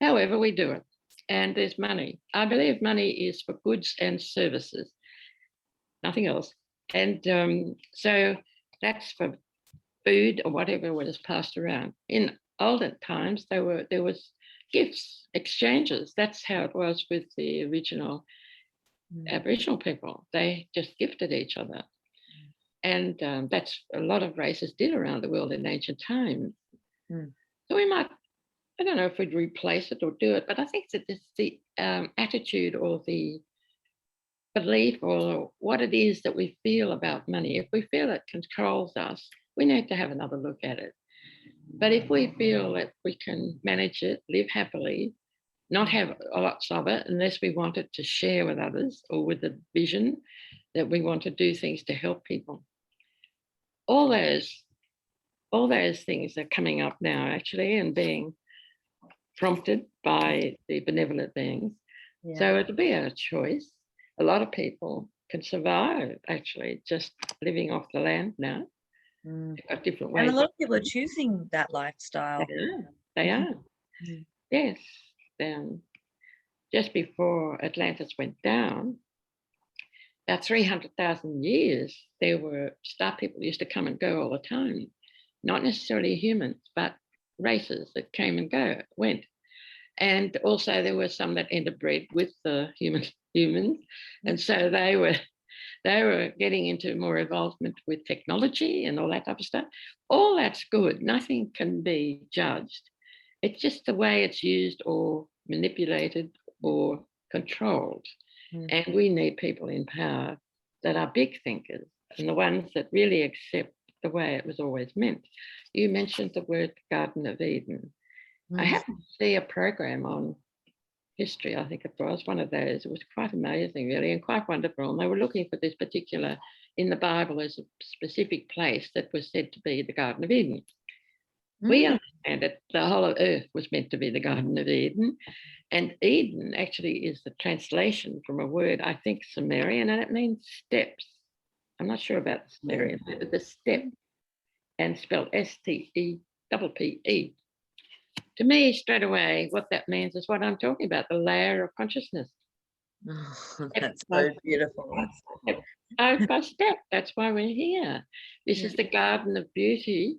However, we do it. And there's money. I believe money is for goods and services, nothing else. And so that's for food or whatever was passed around. In olden times, there was gifts, exchanges. That's how it was with the original Aboriginal people. They just gifted each other. And that's a lot of races did around the world in ancient times. So we might, I don't know if we'd replace it or do it, but I think that it's the attitude or the belief or what it is that we feel about money. If we feel it controls us, we need to have another look at it. But if we feel that we can manage it, live happily, not have lots of it unless we want it to share with others or with the vision that we want to do things to help people. All those things are coming up now actually and being prompted by the benevolent beings. Yeah. So it'll be a choice. A lot of people can survive actually just living off the land now. They've got different ways. And a lot of people are choosing that lifestyle. They are. Yes. Just before Atlantis went down, about 300,000 years, there were star people used to come and go all the time. Not necessarily humans, but races that came and went. And also there were some that interbred with the humans. And so they were getting into more involvement with technology and all that type of stuff. All that's good. Nothing can be judged. It's just the way it's used or manipulated or controlled. And we need people in power that are big thinkers and the ones that really accept the way it was always meant. You mentioned the word Garden of Eden. I happened to see a program on history, I think it was one of those. It was quite amazing, really, and quite wonderful. And they were looking for this particular, in the Bible, as a specific place that was said to be the Garden of Eden. We understand that the whole of Earth was meant to be the Garden of Eden. And Eden actually is the translation from a word, I think, Sumerian, and it means steps. I'm not sure about the Sumerian, but the step, and spelled S-T-E-P-P-E. To me, straight away, what that means is what I'm talking about, the layer of consciousness. Oh, that's so beautiful. Step by step. That's why we're here. This is the garden of beauty,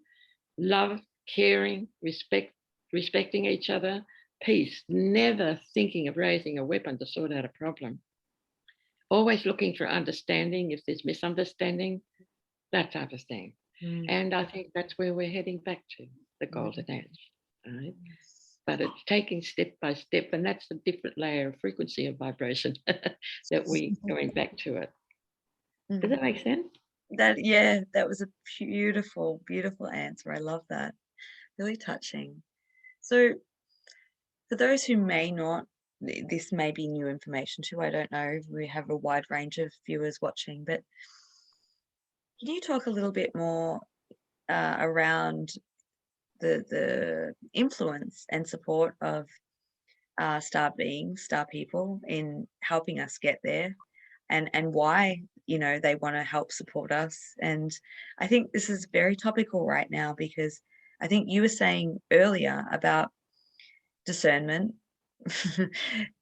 love, caring, respecting each other, peace, never thinking of raising a weapon to sort out a problem. Always looking for understanding if there's misunderstanding, that type of thing. And I think that's where we're heading back to, the golden age. Right? But it's taking step by step, and that's a different layer of frequency of vibration that we're going back to it. Does that make sense? That was a beautiful, beautiful answer. I love that. Really touching. So for those who may not, this may be new information too, I don't know, we have a wide range of viewers watching, but can you talk a little bit more around the influence and support of star beings, star people in helping us get there, and why they want to help support us? And I think this is very topical right now, because I think you were saying earlier about discernment,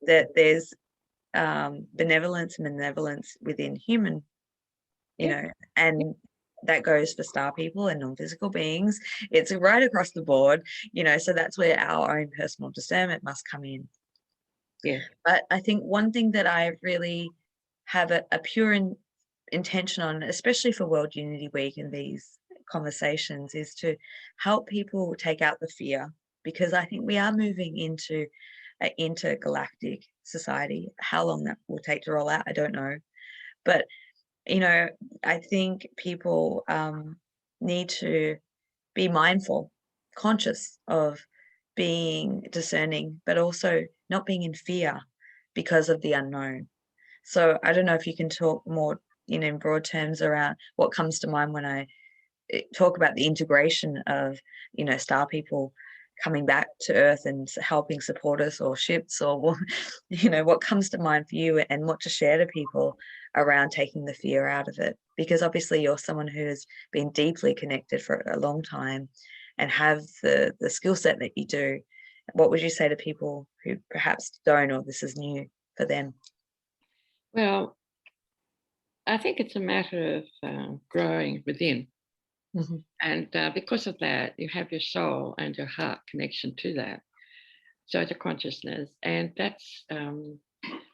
that there's benevolence and malevolence within human, and that goes for star people and non-physical beings. It's right across the board, so that's where our own personal discernment must come in. But I think one thing that I really have a pure intention on, especially for World Unity Week and these conversations is to help people take out the fear, because I think we are moving into an intergalactic society. How long that will take to roll out, I don't know. But, you know, I think people need to be mindful, conscious of being discerning, but also not being in fear because of the unknown. So I don't know if you can talk more, in broad terms around what comes to mind when I talk about the integration of, star people coming back to Earth and helping support us, or ships, or what comes to mind for you, and what to share to people around taking the fear out of it. Because obviously you're someone who has been deeply connected for a long time and have the skill set that you do. What would you say to people who perhaps don't, or this is new for them? Well, I think it's a matter of growing within. Mm-hmm. And because of that, you have your soul and your heart connection to that. So it's a consciousness. And that's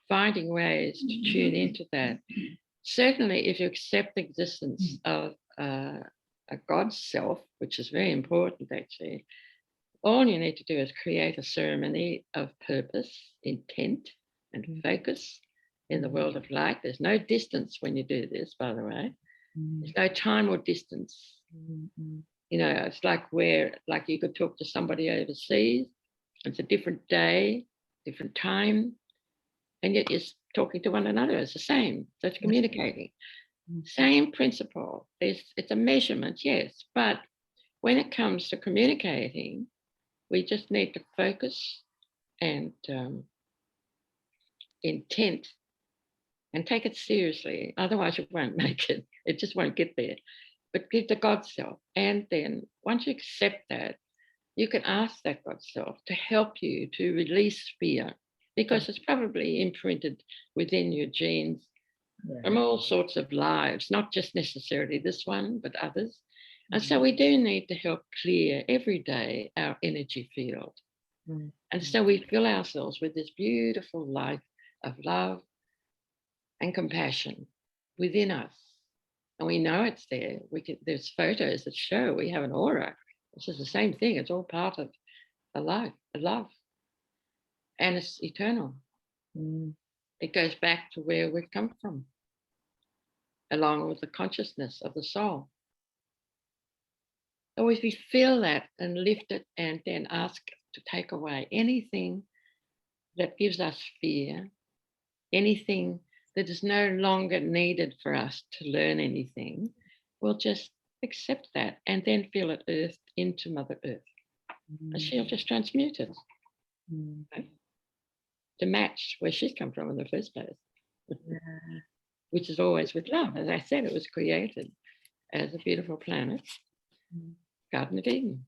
finding ways to tune into that. Certainly, if you accept the existence of a God self, which is very important actually, all you need to do is create a ceremony of purpose, intent, and focus in the world of light. There's no distance when you do this, by the way. There's no time or distance. It's like you could talk to somebody overseas. It's a different day, different time, and yet you're talking to one another. It's the same. So it's communicating. Same principle. It's a measurement, yes, but when it comes to communicating, we just need to focus and intent and take it seriously. Otherwise, you won't make it. It just won't get there. But give the God self. And then once you accept that, you can ask that God self to help you to release fear, because it's probably imprinted within your genes from all sorts of lives, not just necessarily this one, but others. And so we do need to help clear every day our energy field. And so we fill ourselves with this beautiful light of love and compassion within us. And we know it's there. There's photos that show we have an aura. This is the same thing. It's all part of a life, a love. And it's eternal. It goes back to where we've come from, along with the consciousness of the soul. So if we feel that and lift it, and then ask to take away anything that gives us fear, anything that is no longer needed for us to learn anything, we'll just accept that and then feel it earthed into Mother Earth. And she'll just transmute it to match where she's come from in the first place, which is always with love. As I said, it was created as a beautiful planet, Garden of Eden,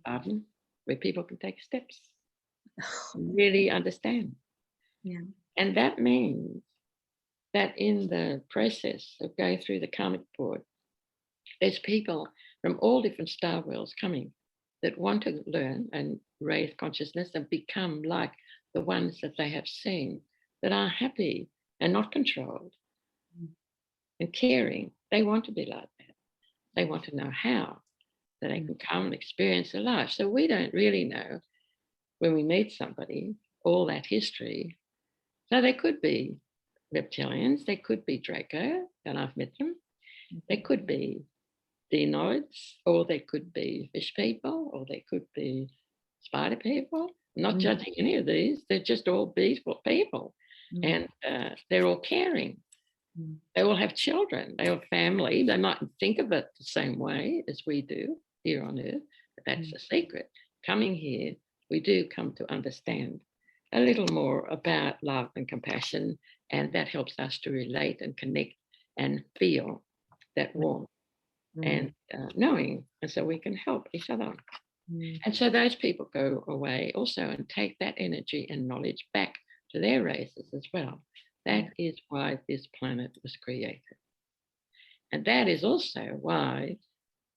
garden where people can take steps, really understand. And that means that in the process of going through the karmic board, there's people from all different star worlds coming that want to learn and raise consciousness and become like the ones that they have seen, that are happy and not controlled and caring. They want to be like that. They want to know how, that they can come and experience their life. So we don't really know, when we meet somebody, all that history. So they could be reptilians, they could be Draco, and I've met them. They could be Denoids, or they could be fish people, or they could be spider people. I'm not judging any of these. They're just all beautiful people. And they're all caring. They all have children. They have family. They mightn't think of it the same way as we do here on Earth, but that's the secret. Coming here, we do come to understand a little more about love and compassion, and that helps us to relate and connect and feel that warmth and knowing, and so we can help each other. And so those people go away also and take that energy and knowledge back to their races as well. That is why this planet was created. And that is also why,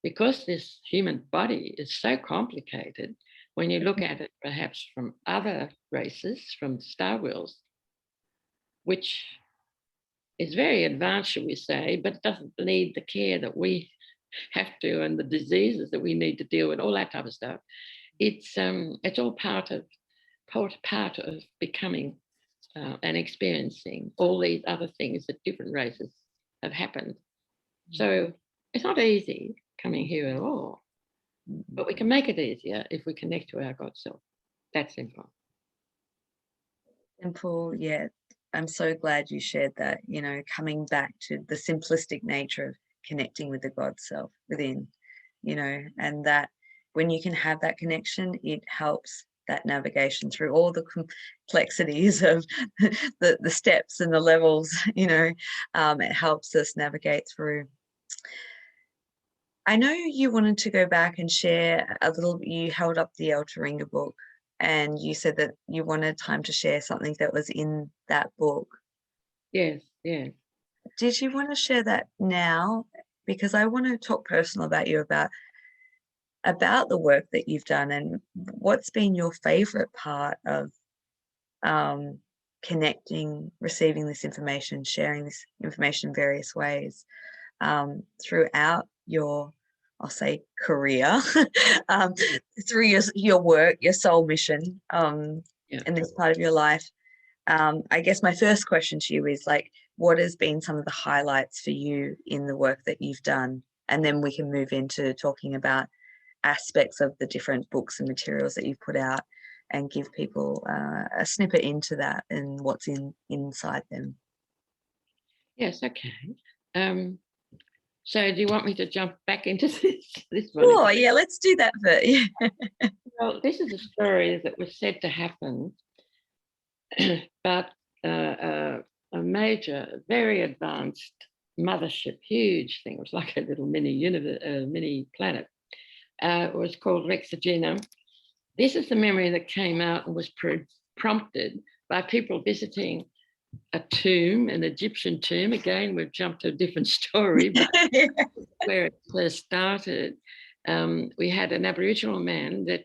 because this human body is so complicated, when you look at it perhaps from other races, from star worlds, which is very advanced, shall we say, but doesn't need the care that we have to, and the diseases that we need to deal with, all that type of stuff. It's all part of becoming and experiencing all these other things that different races have happened. So it's not easy coming here at all, but we can make it easier if we connect to our God self. That's simple. Simple, yeah. I'm so glad you shared that, coming back to the simplistic nature of connecting with the God self within, and that when you can have that connection, it helps that navigation through all the complexities of the steps and the levels, it helps us navigate through. I know you wanted to go back and share a little, you held up the El Taringa book and you said that you wanted time to share something that was in that book. Yes, yes. Did you want to share that now? Because I want to talk personal about you, about the work that you've done and what's been your favorite part of connecting, receiving this information, sharing this information in various ways throughout your, I'll say, career, through your work, your soul mission in this part of your life. I guess my first question to you is what has been some of the highlights for you in the work that you've done? And then we can move into talking about aspects of the different books and materials that you've put out and give people a snippet into that and what's inside them. Yes, okay. So do you want me to jump back into this one? Oh, yeah, let's do that first. Well, this is a story that was said to happen, but a major, very advanced mothership, huge thing, it was like a little mini universe, mini planet, was called Rexagena. This is the memory that came out and was prompted by people visiting a tomb, an Egyptian tomb. Again, we've jumped to a different story, but where it first started. We had an Aboriginal man that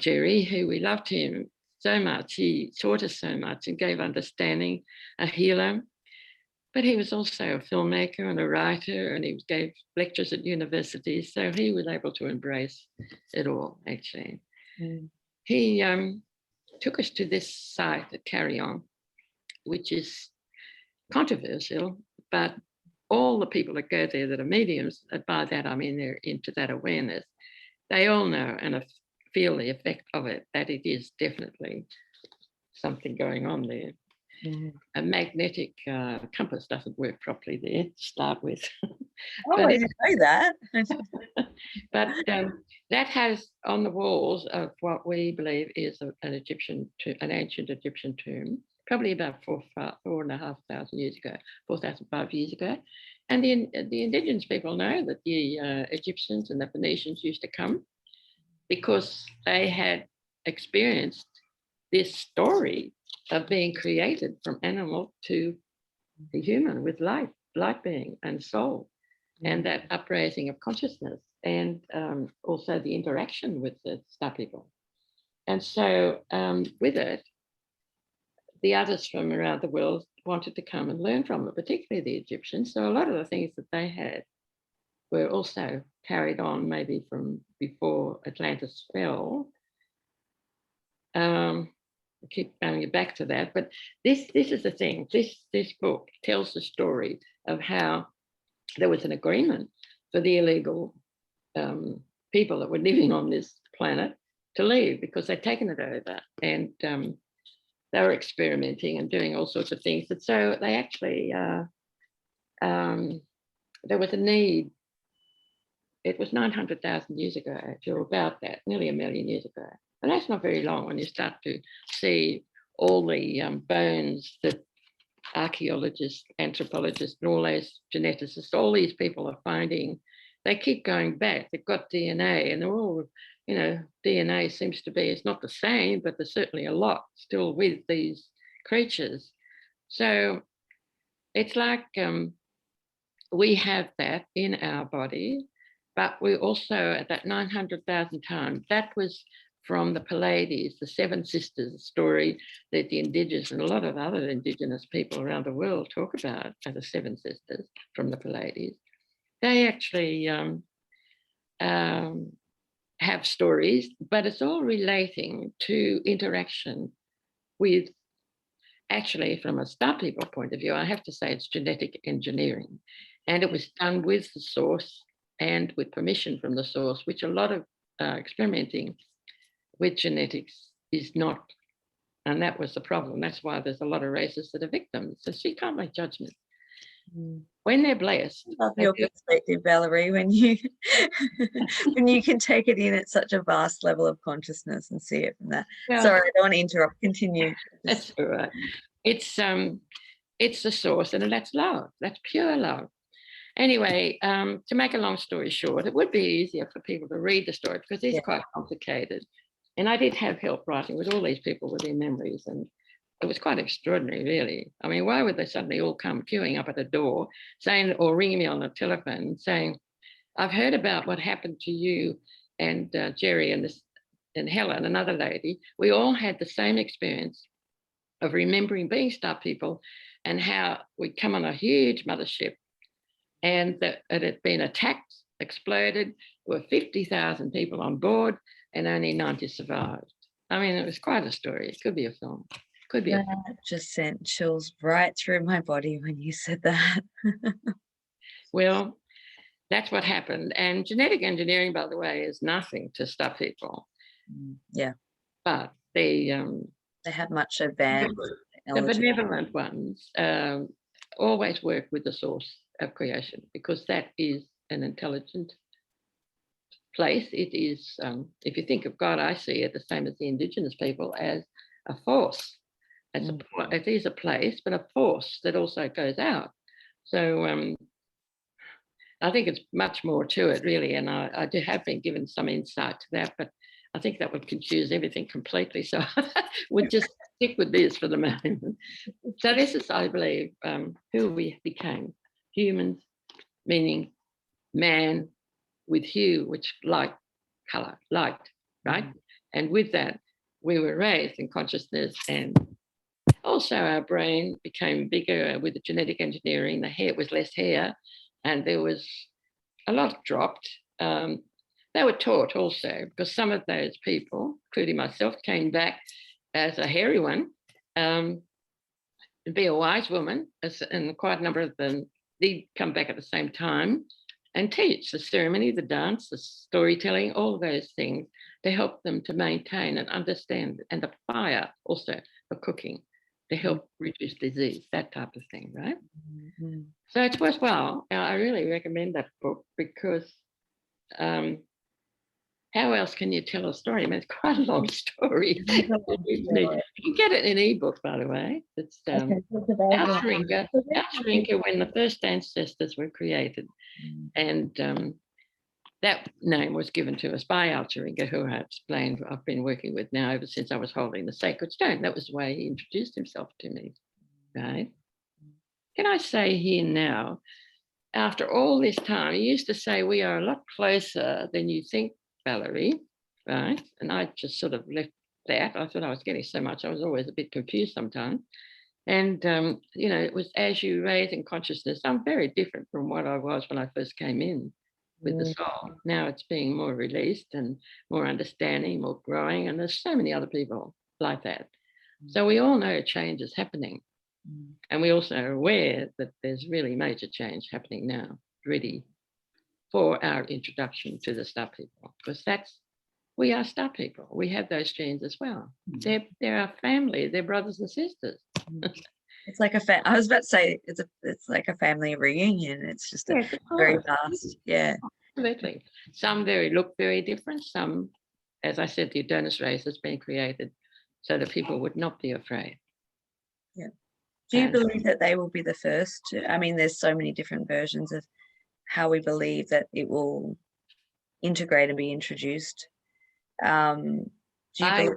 Jerry, who we loved him so much. He taught us so much and gave understanding, a healer. But he was also a filmmaker and a writer, and he gave lectures at universities. So he was able to embrace it all, actually. Mm. He took us to this site at Carry On, which is controversial, but all the people that go there that are mediums, by that I mean they're into that awareness, they all know and feel the effect of it, that it is definitely something going on there. Mm. A magnetic compass doesn't work properly there to start with. Oh, I didn't know that. But that has on the walls of what we believe is an ancient Egyptian tomb, probably about 4,500 years ago, 4,005 years ago. And the indigenous people know that the Egyptians and the Phoenicians used to come because they had experienced this story of being created from animal to the human with life being and soul, and that upraising of consciousness, and also the interaction with the star people. And so with it, the others from around the world wanted to come and learn from it, particularly the Egyptians. So a lot of the things that they had were also carried on maybe from before Atlantis fell. I keep going back to that, but this is the thing. This book tells the story of how there was an agreement for the illegal people that were living on this planet to leave because they'd taken it over, and they were experimenting and doing all sorts of things. And so they actually, there was a need. It was 900,000 years ago, or about that, nearly 1 million years ago. And that's not very long when you start to see all the bones that archaeologists, anthropologists, and all those geneticists, all these people are finding. They keep going back. They've got DNA, and they're all, DNA seems to be, it's not the same, but there's certainly a lot still with these creatures. So it's like we have that in our body, but we also, at that 900,000 times, that was from the Pleiades, the Seven Sisters story that the indigenous and a lot of other indigenous people around the world talk about as the Seven Sisters from the Pleiades. they actually have stories, but it's all relating to interaction with, actually, from a star people point of view, I have to say it's genetic engineering. And it was done with the source and with permission from the source, which a lot of experimenting with genetics is not. And that was the problem. That's why there's a lot of races that are victims. So she can't make judgments. When they're blessed. I love your perspective, Valerie, when you when you can take it in at such a vast level of consciousness and see it from that. Yeah. Sorry, I don't want to interrupt. Continue. That's all right. It's the source, and that's love. That's pure love. Anyway, to make a long story short, it would be easier for people to read the story because it's quite complicated. And I did have help writing with all these people with their memories, and it was quite extraordinary, really. I mean, why would they suddenly all come queuing up at the door saying, or ringing me on the telephone saying, I've heard about what happened to you and Jerry and Helen, another lady. We all had the same experience of remembering being star people and how we'd come on a huge mothership and that it had been attacked, exploded. There were 50,000 people on board and only 90 survived. I mean, it was quite a story. It could be a film. Could be. That just sent chills right through my body when you said that. Well, that's what happened. And genetic engineering, by the way, is nothing to star people. Yeah. But they have much advanced technology. The benevolent ones always work with the source of creation because that is an intelligent place. It is, if you think of God, I see it the same as the Indigenous people as a force. It is a place, but a force that also goes out. So I think it's much more to it, really. And I have been given some insight to that, but I think that would confuse everything completely. So I would just stick with this for the moment. So this is, I believe, who we became. Humans, meaning man with hue, which light, color, light, right? And with that, we were raised in consciousness, and also our brain became bigger with the genetic engineering. The hair was less hair, and there was a lot dropped. They were taught also, because some of those people, including myself, came back as a hairy one, to be a wise woman, and quite a number of them did come back at the same time and teach the ceremony, the dance, the storytelling, all those things to help them to maintain and understand, and the fire also for cooking to help reduce disease, that type of thing, right? Mm-hmm. So it's worthwhile. I really recommend that book because how else can you tell a story? I mean, it's quite a long story. You can get it in ebook, by the way. It's Outrinker, when the first ancestors were created. And that name was given to us by Outrinker, who I explained I've been working with now ever since I was holding the sacred stone. That was the way he introduced himself to me, right? Can I say here now, after all this time, he used to say, we are a lot closer than you think, Valerie, right? And I just sort of left that. I thought I was getting so much. I was always a bit confused sometimes. And, it was as you raise in consciousness, I'm very different from what I was when I first came in with the soul. Now it's being more released and more understanding, more growing. And there's so many other people like that. So we all know change is happening. And we also are aware that there's really major change happening now, ready for our introduction to the star people, because we are star people. We have those genes as well. They're our family, they're brothers and sisters. It's like I was about to say, it's like a family reunion. It's just very vast. Yeah. Absolutely. Some look very different. Some, as I said, the Adonis Race has been created so that people would not be afraid. Yeah. Do you believe that they will be the first? I mean, there's so many different versions of how we believe that it will integrate and be introduced. Do you believe?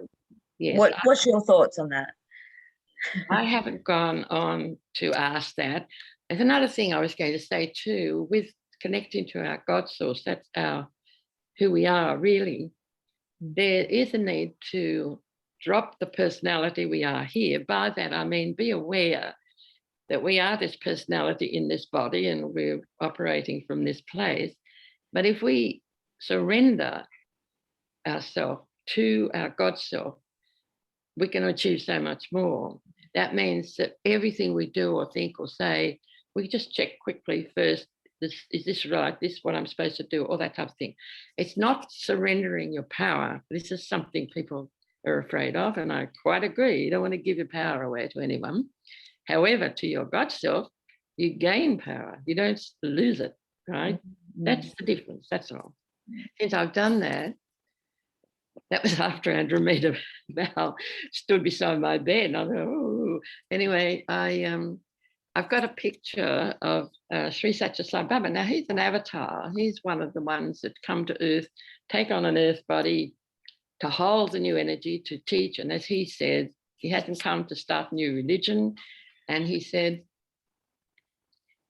Yes. What's your thoughts on that? I haven't gone on to ask that. There's another thing I was going to say too, with connecting to our God source, that's who we are really. There is a need to drop the personality we are here. By that, I mean, be aware that we are this personality in this body and we're operating from this place. But if we surrender ourselves to our God self, we can achieve so much more. That means that everything we do or think or say, we just check quickly first, is this right? This is what I'm supposed to do, all that type of thing. It's not surrendering your power. This is something people are afraid of, and I quite agree. You don't want to give your power away to anyone. However, to your God self, you gain power. You don't lose it, right? Mm-hmm. That's the difference, that's all. Since I've done that, that was after Andromeda Val stood beside my bed. And I thought, oh, anyway, I've got a picture of Sri Satya Sai Baba. Now, he's an avatar. He's one of the ones that come to Earth, take on an Earth body to hold the new energy, to teach. And as he said, he hasn't come to start a new religion. And he said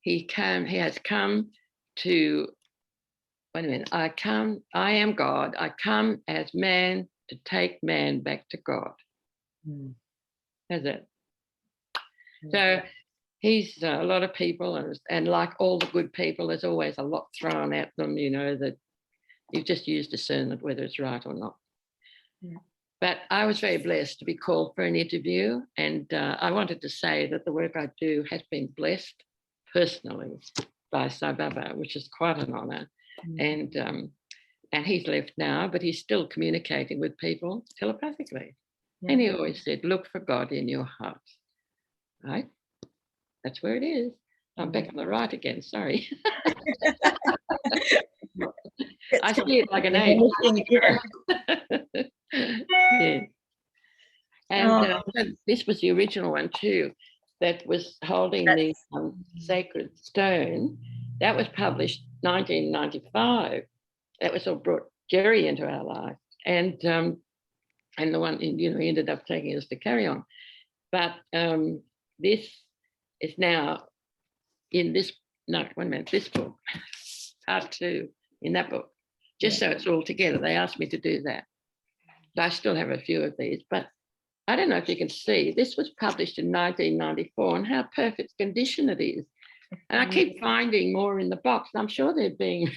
he has come to, wait a minute, I am God. I come as man to take man back to God. That's it. So he's a lot of people, and like all the good people, there's always a lot thrown at them, you know, that you've just used discernment whether it's right or not. Yeah. But I was very blessed to be called for an interview, and I wanted to say that the work I do has been blessed personally by Sai Baba, which is quite an honour. And he's left now, but he's still communicating with people telepathically. Yeah. And he always said, look for God in your heart, right? That's where it is. I'm back on the right again, sorry. I see it like an age. Yeah. And this was the original one too, that was holding the sacred stone. That was published 1995. That was what brought Jerry into our life, and the one, you know, he ended up taking us to Carry On. But this is now in this, no, wait a minute, this book, part 2 in that book, just so it's all together. They asked me to do that. I still have a few of these, but I don't know if you can see, this was published in 1994, and how perfect condition it is. And I keep finding more in the box, and I'm sure they're being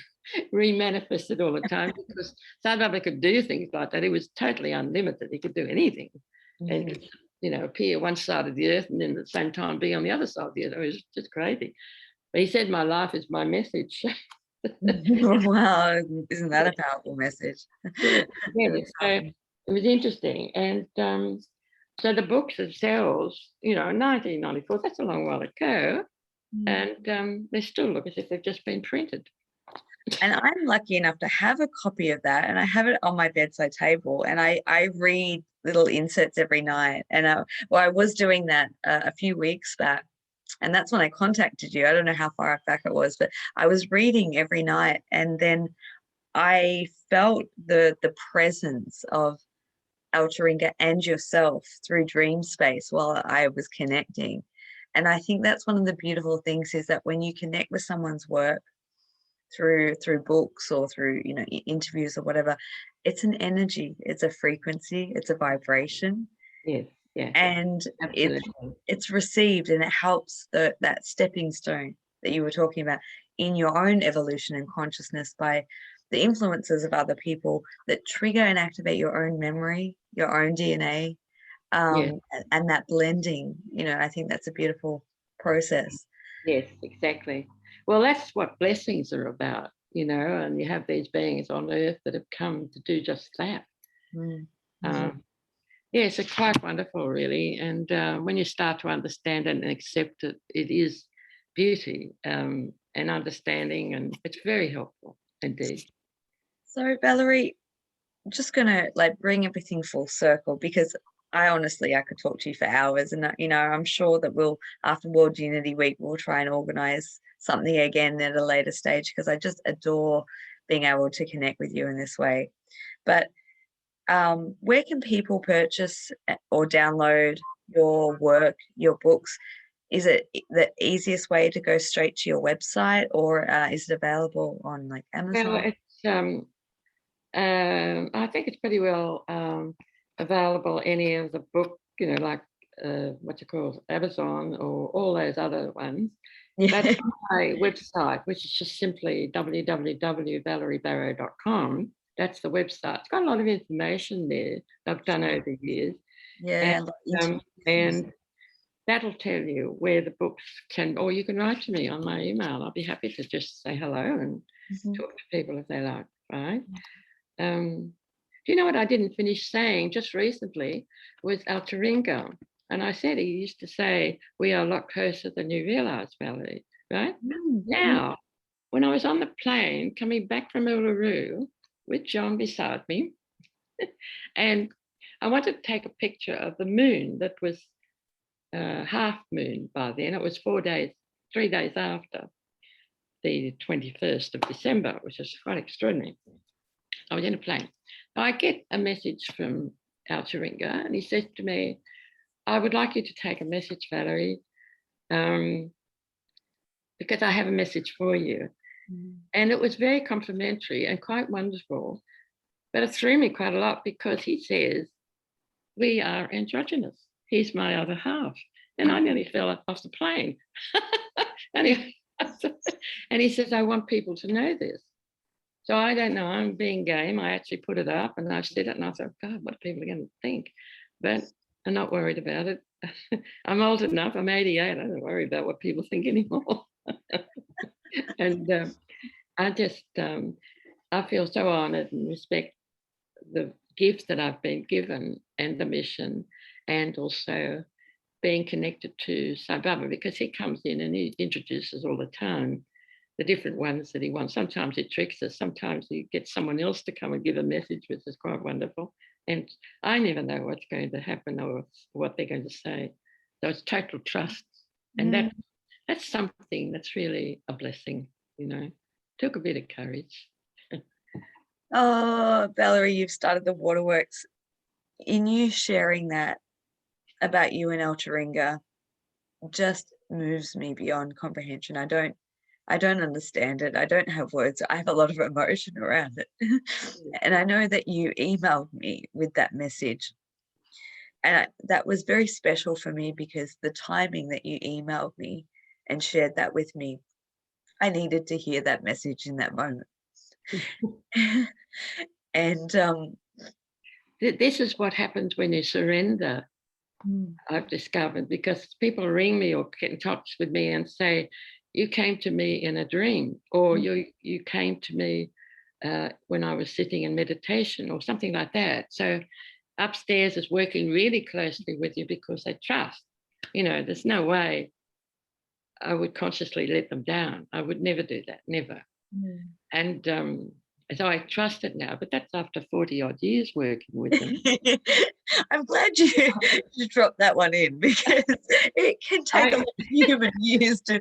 remanifested all the time, because Sai Baba could do things like that. He was totally unlimited. He could do anything. And could, you know, appear one side of the earth and then at the same time be on the other side of the earth. It was just crazy. But he said, my life is my message. Wow, isn't that a powerful message? Yeah, so it was interesting. And so the books themselves, you know, 1994, that's a long while ago. And they still look as if they've just been printed. And I'm lucky enough to have a copy of that, and I have it on my bedside table, and I read little inserts every night. And I was doing that a few weeks back, and that's when I contacted you. I don't know how far back it was, but I was reading every night, and then I felt the presence of El Taringa and yourself through dream space while I was connecting. And I think that's one of the beautiful things, is that when you connect with someone's work through books or through, you know, interviews or whatever, it's an energy, it's a frequency, it's a vibration. Yes, yeah. And it's received, and it helps that stepping stone that you were talking about in your own evolution and consciousness, by the influences of other people that trigger and activate your own memory, your own DNA, and that blending. You know, I think that's a beautiful process. Yes, exactly. Well, that's what blessings are about, you know, and you have these beings on earth that have come to do just that. Yeah, it's quite wonderful, really. And when you start to understand it and accept it, it is beauty and understanding, and it's very helpful indeed. So, Valerie, I'm just going to bring everything full circle, because I could talk to you for hours, and you know, I'm sure that after World Unity Week, we'll try and organize something again at a later stage, because I just adore being able to connect with you in this way. But where can people purchase or download your work, your books? Is it the easiest way to go straight to your website, or is it available on Amazon? Well, it's I think it's pretty well available. Any of the book, you know, what you call Amazon or all those other ones. Yeah. But my website, which is just simply www.valeriebarrow.com, that's the website. It's got a lot of information there I've done over the years. Yeah. And that'll tell you where the books can, or you can write to me on my email. I'll be happy to just say hello and talk to people if they like, right? Do you know what I didn't finish saying just recently was Altaringa. And I said he used to say, we are a lot closer than you realize, Valerie, right? Now, when I was on the plane coming back from Uluru with John beside me, and I wanted to take a picture of the moon that was half moon by then. It was 3 days after the 21st of December, which is quite extraordinary. I was in a plane. I get a message from Altaringa, and he says to me, I would like you to take a message, Valerie, because I have a message for you. And it was very complimentary and quite wonderful, but it threw me quite a lot because he says, we are androgynous. He's my other half. And I nearly fell off the plane. and he says, I want people to know this. So I don't know, I'm being game. I actually put it up and I said it and I thought, God, what are people going to think? But I'm not worried about it. I'm old enough, I'm 88, I don't worry about what people think anymore. And I just, I feel so honored and respect the gifts that I've been given and the mission, and also being connected to Sai Baba, because he comes in and he introduces all the time the different ones that he wants. Sometimes he tricks us, sometimes he gets someone else to come and give a message, which is quite wonderful. And I never know what's going to happen or what they're going to say. So it's total trust. And that's something that's really a blessing, you know. Took a bit of courage. Oh, Valerie, you've started the waterworks. In you sharing that about you and Altaringa just moves me beyond comprehension. I don't understand it. I don't have words. I have a lot of emotion around it. And I know that you emailed me with that message. And that was very special for me because the timing that you emailed me and shared that with me, I needed to hear that message in that moment. And this is what happens when you surrender. I've discovered, because people ring me or get in touch with me and say, you came to me in a dream, or you came to me when I was sitting in meditation or something like that. So upstairs is working really closely with you because they trust. You know, there's no way I would consciously let them down. I would never do that, never. And so I trust it now, but that's after 40 odd years working with them. I'm glad you dropped that one in, because it can take a lot of human years to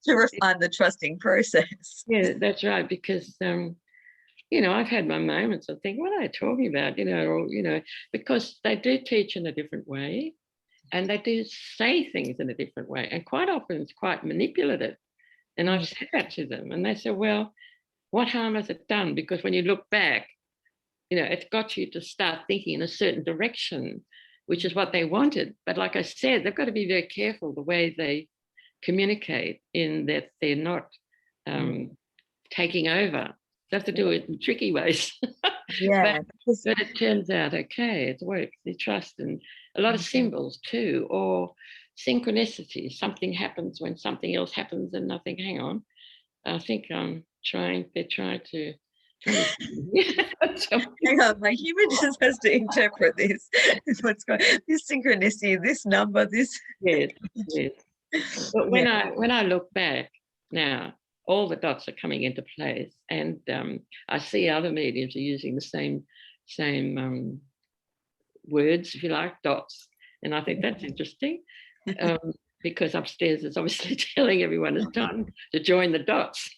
refine the trusting process. Yeah, that's right. Because, you know, I've had my moments of thinking, what are they talking about? You know, or, you know, because they do teach in a different way and they do say things in a different way. And quite often it's quite manipulative. And I've said that to them and they say, well, what harm has it done? Because when you look back, you know, it's got you to start thinking in a certain direction, which is what they wanted. But like I said, they've got to be very careful the way they communicate, in that they're not taking over. They have to do it in tricky ways. Yeah. but it turns out okay, it works. They trust, and a lot of symbols too, or synchronicity. Something happens when something else happens and nothing, hang on. I think they're trying to hang on, my human just has to interpret this. What's going, this synchronicity, this number, this. Yes. But when I look back now, all the dots are coming into place, and I see other mediums are using the same words, if you like, dots, and I think that's interesting. Because upstairs is obviously telling everyone it's time to join the dots.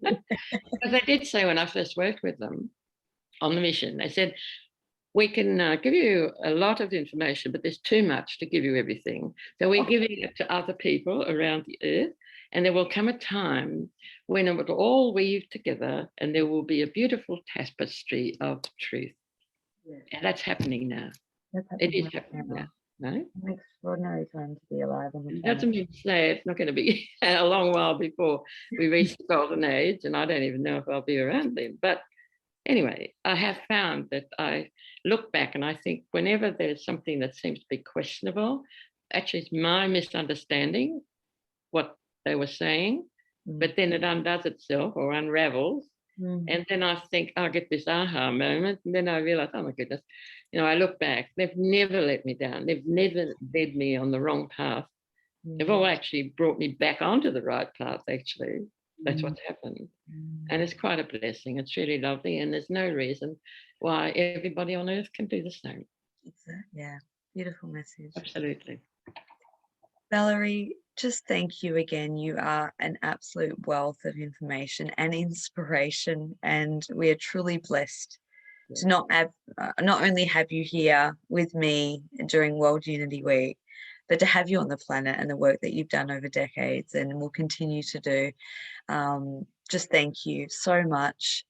Because they did say when I first worked with them on the mission, they said, we can give you a lot of information, but there's too much to give you everything. So we're giving it to other people around the earth, and there will come a time when it will all weave together and there will be a beautiful tapestry of truth. And that's happening now. It is happening now. No? An extraordinary time to be alive on the It planet. doesn't mean to say it's not going to be a long while before we reach the golden age, and I don't even know if I'll be around then. But anyway, I have found that I look back and I think whenever there's something that seems to be questionable, actually it's my misunderstanding what they were saying, but then it undoes itself or unravels. And then I think I'll get this aha moment. And then I realize, oh my goodness, I look back, they've never let me down. They've never led me on the wrong path. They've all actually brought me back onto the right path, actually. That's what's happened. And it's quite a blessing. It's really lovely. And there's no reason why everybody on earth can do the same. Yeah, beautiful message. Absolutely. Valerie, just thank you again. You are an absolute wealth of information and inspiration, and we are truly blessed to not only have you here with me during World Unity Week, but to have you on the planet and the work that you've done over decades and will continue to do. Just thank you so much.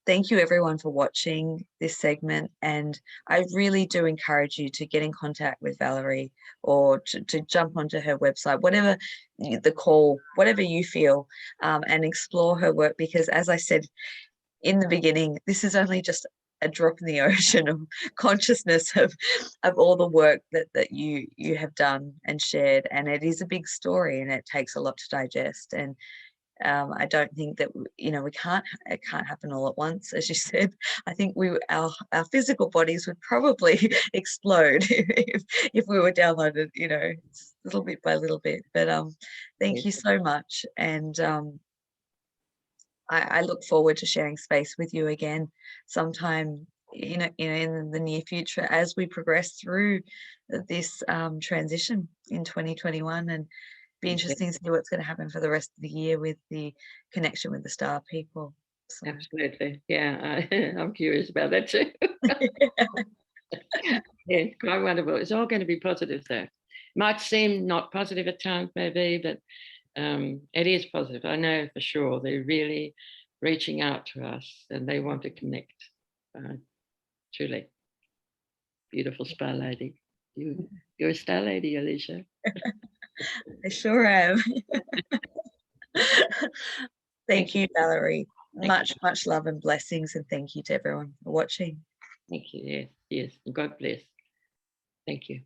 Thank you everyone for watching this segment, and I really do encourage you to get in contact with Valerie or to jump onto her website, whatever the call, whatever you feel, and explore her work, because as I said in the beginning, this is only just a drop in the ocean of consciousness of all the work that you have done and shared, and it is a big story and it takes a lot to digest. And I don't think that it can't happen all at once, as you said. I think our physical bodies would probably explode if we were downloaded, little bit by little bit. But thank you so much, and I look forward to sharing space with you again sometime in the near future as we progress through this transition in 2021, and be interesting to see what's going to happen for the rest of the year with the connection with the star people. So. Absolutely. Yeah, I'm curious about that too. Yeah, quite wonderful. It's all going to be positive though. Might seem not positive at times maybe, but it is positive. I know for sure they're really reaching out to us and they want to connect. Truly. Beautiful star lady. You're a star lady, Alicia. I sure am. Thank you, Valerie. Much love and blessings, and thank you to everyone for watching. Thank you. Yes. God bless. Thank you.